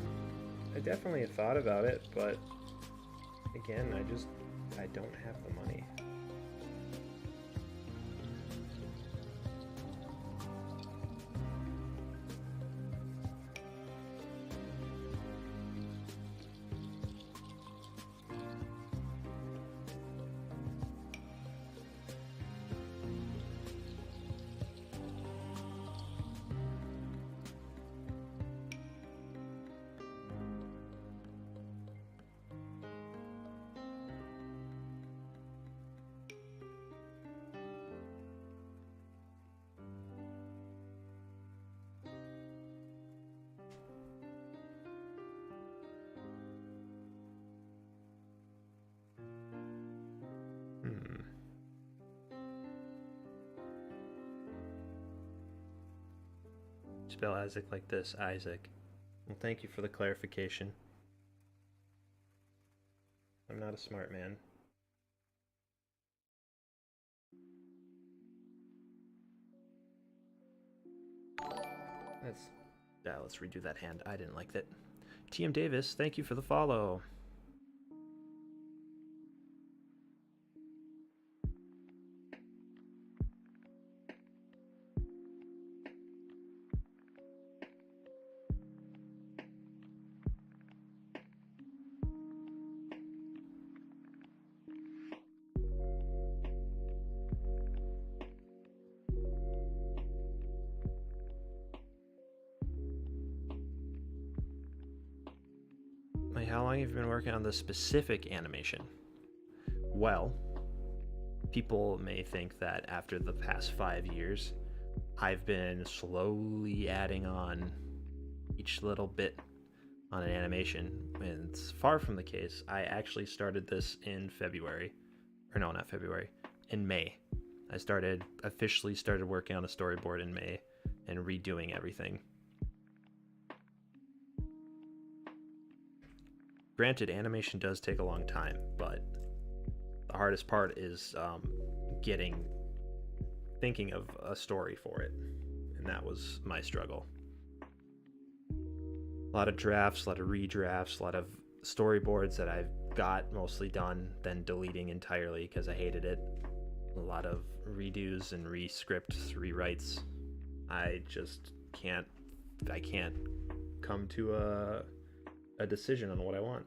I definitely have thought about it, but again, I don't have the money. Spell Isaac like this, Isaac. Well, thank you for the clarification. I'm not a smart man. Let's redo that hand. I didn't like that. TM Davis, thank you for the follow. How long have you been working on this specific animation? Well, people may think that after the past 5 years, I've been slowly adding on each little bit on an animation, and it's far from the case. I actually started this in February, or no, not February, in May. I officially started working on a storyboard in May and redoing everything. Granted, animation does take a long time, but the hardest part is thinking of a story for it, and that was my struggle. A lot of drafts, a lot of redrafts, a lot of storyboards that I've got mostly done, then deleting entirely because I hated it. A lot of redos and rescripts, rewrites. I can't come to a decision on what I want.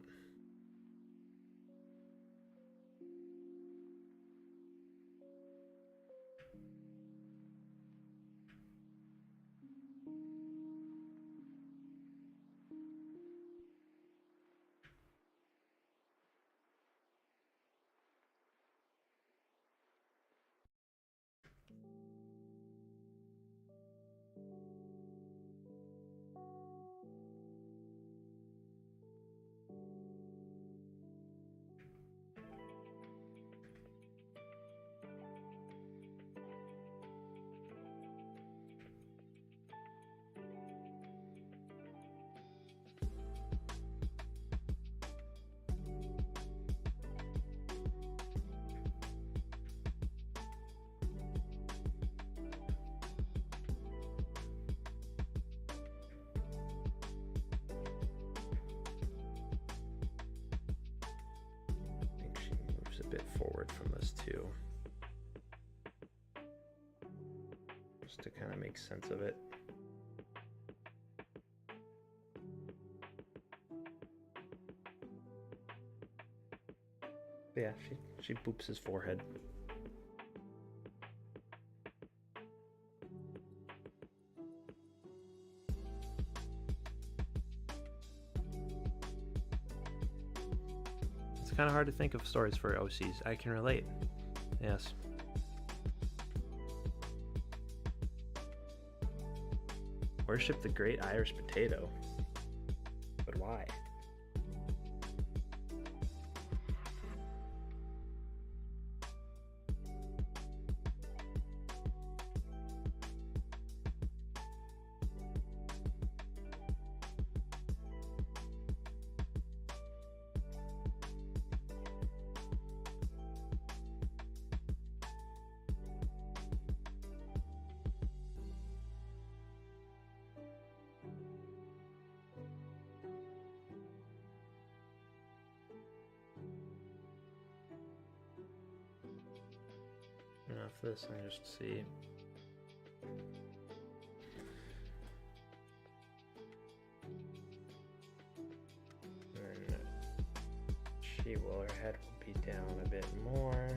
Forward from this too, just to kind of make sense of it. But yeah, she boops his forehead. It's kind of hard to think of stories for OCs. I can relate. Yes. Worship the great Irish potato. But why? Enough of this, and just see. And her head will be down a bit more.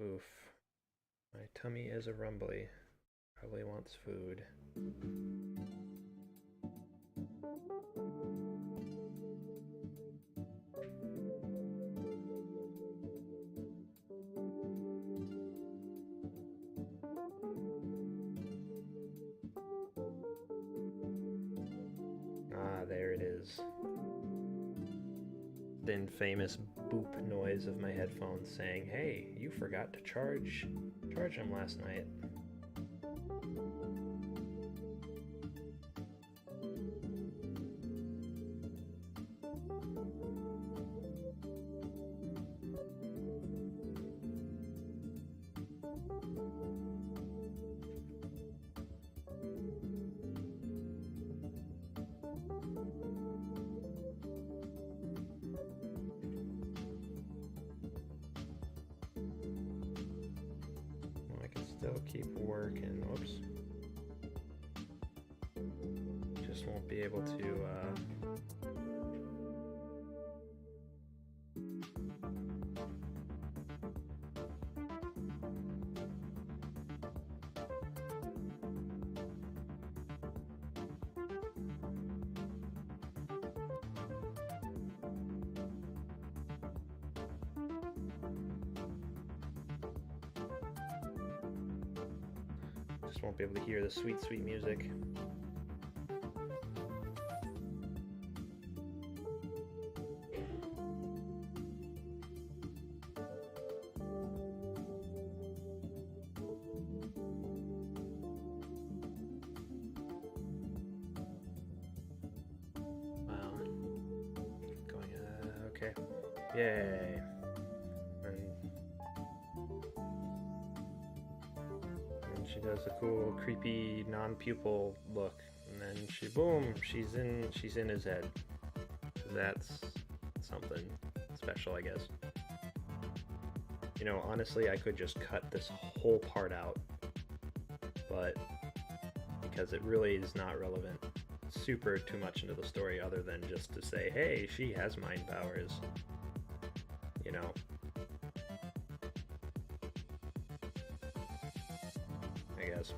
Oof. My tummy is a rumbly. Probably wants food. Ah, there it is. The infamous boop noise of my headphones saying, "Hey, you forgot to charge them last night." Still keep working. Whoops. Just won't be able to, won't be able to hear the sweet, sweet music. Wow. Going, okay. Yay. She does a cool, creepy, non-pupil look, and then she's in his head. That's something special, I guess. You know, honestly, I could just cut this whole part out, but because it really is not relevant super too much into the story other than just to say, hey, she has mind powers, you know. I guess.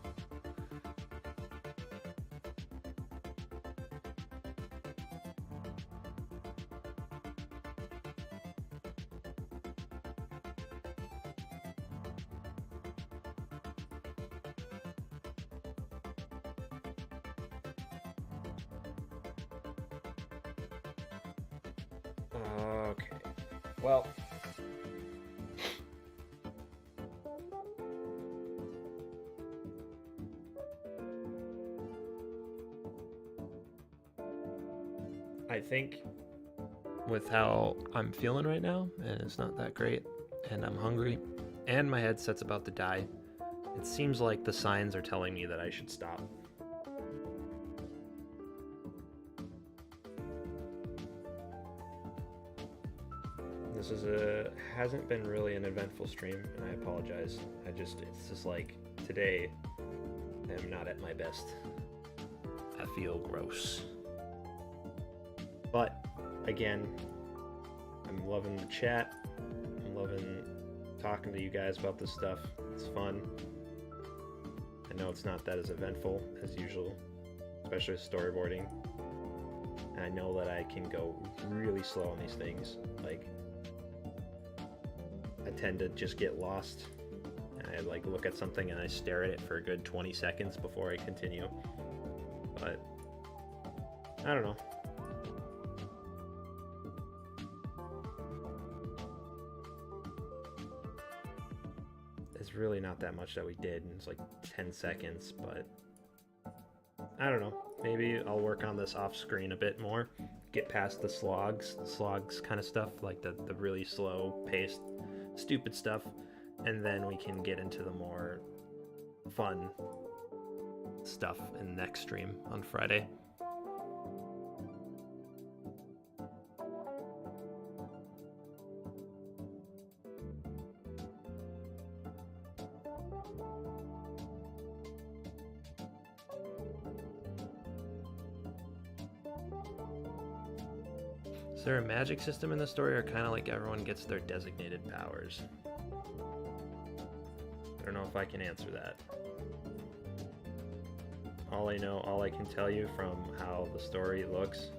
Okay. Well, I think with how I'm feeling right now, and it's not that great, and I'm hungry, and my headset's about to die, it seems like the signs are telling me that I should stop. This hasn't been really an eventful stream, and I apologize. It's just like, today, I am not at my best. I feel gross. But, again, I'm loving the chat. I'm loving talking to you guys about this stuff. It's fun. I know it's not that as eventful as usual, especially with storyboarding. And I know that I can go really slow on these things. Like, I tend to just get lost. I like look at something and I stare at it for a good 20 seconds before I continue. But I don't know. It's really not that much that we did. It's like 10 seconds, but I don't know. Maybe I'll work on this off screen a bit more. Get past the slogs kind of stuff, like the really slow paced stupid stuff, and then we can get into the more fun stuff in the next stream on Friday. Is there a magic system in the story, or kind of like everyone gets their designated powers? I don't know if I can answer that. All I can tell you from how the story looks,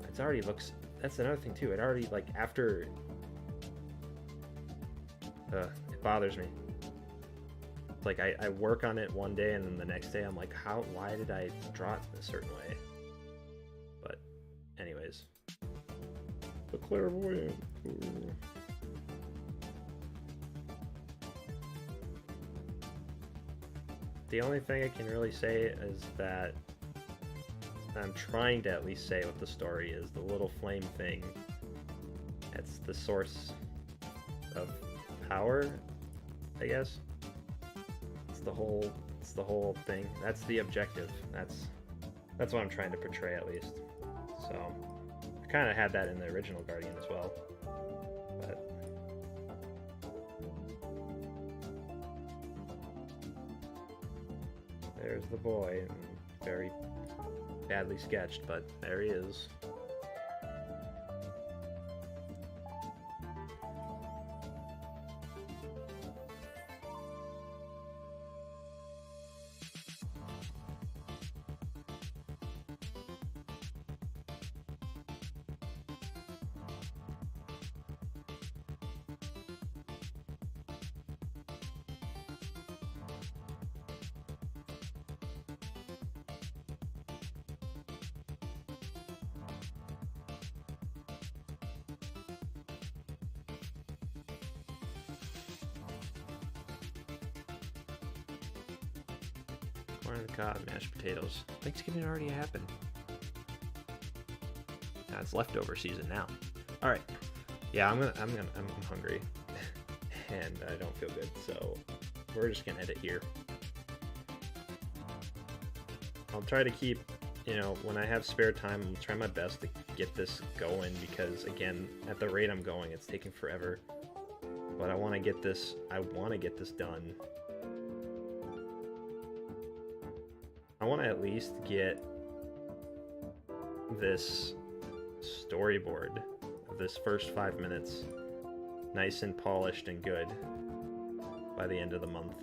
it's already looks, that's another thing too, it already, like, after, it bothers me. It's like, I work on it one day, and then the next day I'm like, why did I draw it a certain way? But, anyways. The Clairvoyant. Ooh. The only thing I can really say is that I'm trying to at least say what the story is. The little flame thing, it's the source of power, I guess. It's the whole thing. That's the objective. That's what I'm trying to portray, at least. So I kind of had that in the original Guardian as well. But there's the boy, very badly sketched, but there he is. Corn on the cob, mashed potatoes. Thanksgiving already happened. Now it's leftover season now. All right. Yeah, I'm hungry, and I don't feel good, so we're just gonna end it here. I'll try to keep, when I have spare time, I'll try my best to get this going, because again, at the rate I'm going, it's taking forever. But I want to get this done. I want to at least get this storyboard of this first 5 minutes nice and polished and good by the end of the month.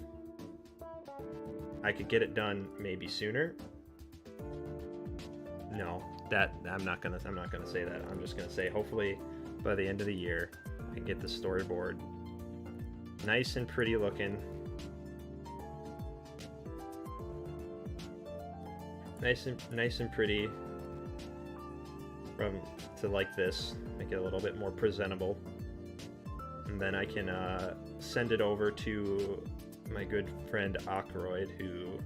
I could get it done maybe sooner. No, I'm not gonna say that. I'm just gonna say hopefully by the end of the year I can get the storyboard nice and pretty looking. Nice and pretty to like this, make it a little bit more presentable, and then I can send it over to my good friend Ackroyd, who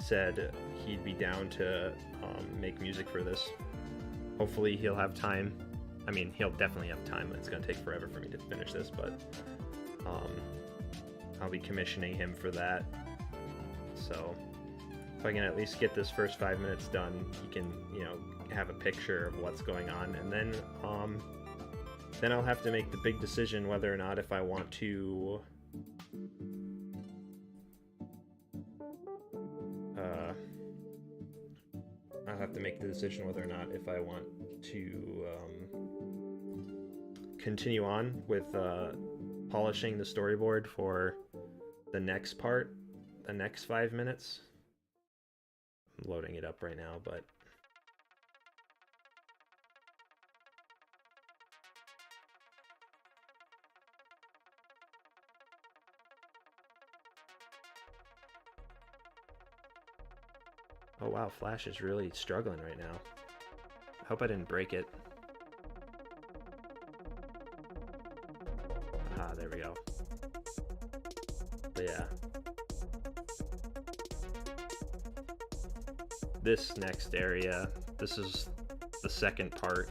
said he'd be down to make music for this. Hopefully he'll have time. I mean, he'll definitely have time. It's gonna take forever for me to finish this, but I'll be commissioning him for that. So if I can at least get this first 5 minutes done, he can, have a picture of what's going on, and then I'll have to make the big decision whether or not if I want to I'll have to make the decision whether or not if I want to continue on with polishing the storyboard for the next part, the next 5 minutes. I'm loading it up right now, but oh wow, Flash is really struggling right now. I hope I didn't break it. Ah, there we go. But yeah. This next area, this is the second part,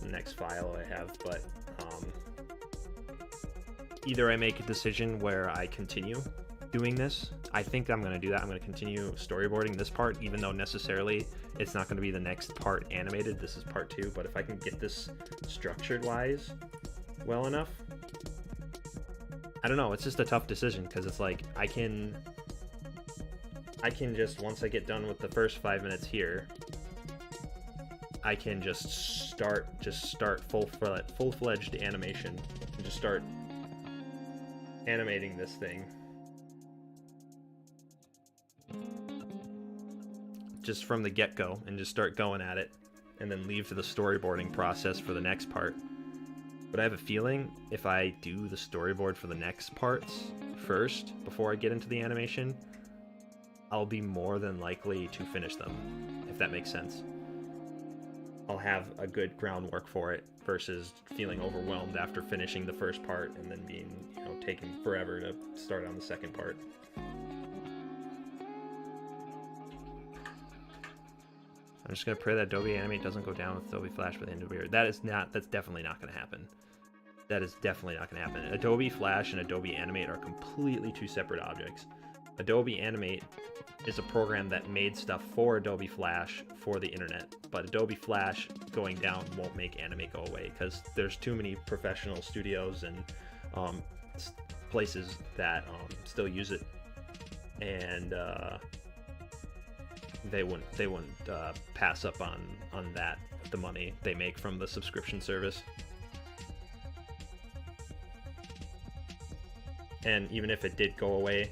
the next file I have, but either I make a decision where I continue doing this. I think I'm going to do that. I'm going to continue storyboarding this part, even though necessarily it's not going to be the next part animated. This is part 2, but if I can get this structured wise well enough, I don't know, it's just a tough decision, because it's like I can just, once I get done with the first 5 minutes here, I can just start full-fledged animation and just start animating this thing just from the get-go and just start going at it and then leave to the storyboarding process for the next part. But I have a feeling if I do the storyboard for the next parts first before I get into the animation, I'll be more than likely to finish them, if that makes sense. I'll have a good groundwork for it versus feeling overwhelmed after finishing the first part and then being, you know, taking forever to start on the second part. I'm just gonna pray that Adobe Animate doesn't go down with Adobe Flash by the end of the year. That's definitely not gonna happen. That is definitely not gonna happen. Adobe Flash and Adobe Animate are completely two separate objects. Adobe Animate is a program that made stuff for Adobe Flash for the internet, but Adobe Flash going down won't make Animate go away because there's too many professional studios and places that still use it, and they wouldn't pass up on that, the money they make from the subscription service. And even if it did go away,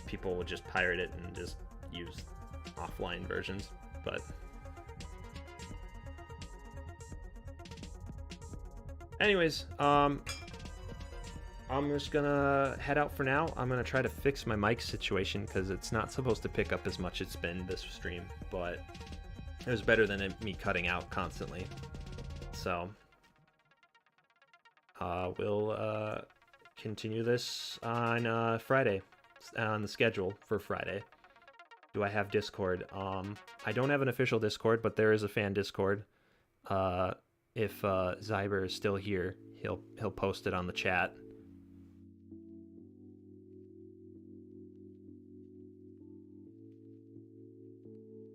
people would just pirate it and just use offline versions. But anyways, I'm just gonna head out for now. I'm gonna try to fix my mic situation because it's not supposed to pick up as much as it's been this stream, but it was better than me cutting out constantly. So we'll continue this on Friday, on the schedule for Friday. Do I have Discord? I don't have an official Discord, but there is a fan Discord. If Zyber is still here, he'll post it on the chat.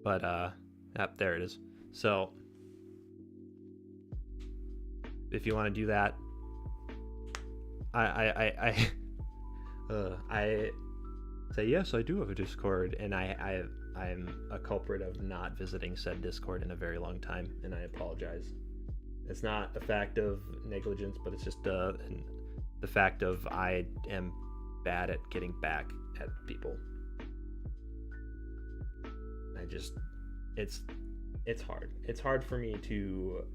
But there it is. So if you want to do that, I say yes, I do have a Discord, and I'm a culprit of not visiting said Discord in a very long time, and I apologize. It's not a fact of negligence, but it's just the fact of I am bad at getting back at people. It's hard. It's hard for me to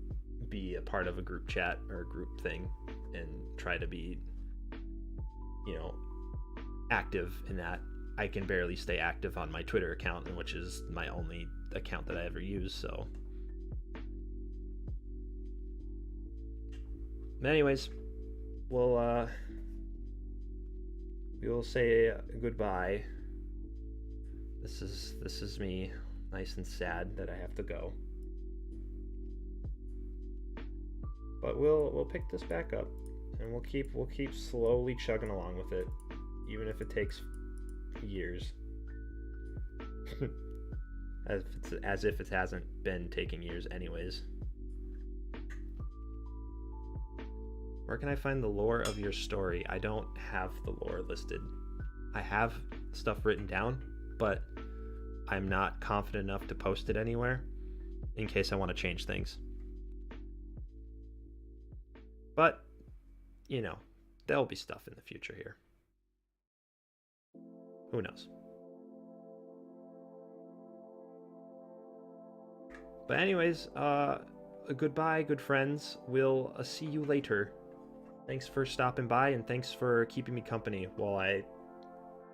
be a part of a group chat or a group thing and try to be, you know, active in that. I can barely stay active on my Twitter account, which is my only account that I ever use, so. But anyways, we'll say goodbye. This is me, nice and sad that I have to go. But we'll pick this back up, and we'll keep slowly chugging along with it, even if it takes years. as if it hasn't been taking years anyways. Where can I find the lore of your story? I don't have the lore listed. I have stuff written down, but I'm not confident enough to post it anywhere in case I want to change things. But, you know, there'll be stuff in the future here. Who knows? But anyways, goodbye, good friends. We'll see you later. Thanks for stopping by, and thanks for keeping me company while I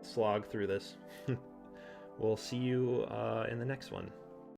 slog through this. We'll see you in the next one.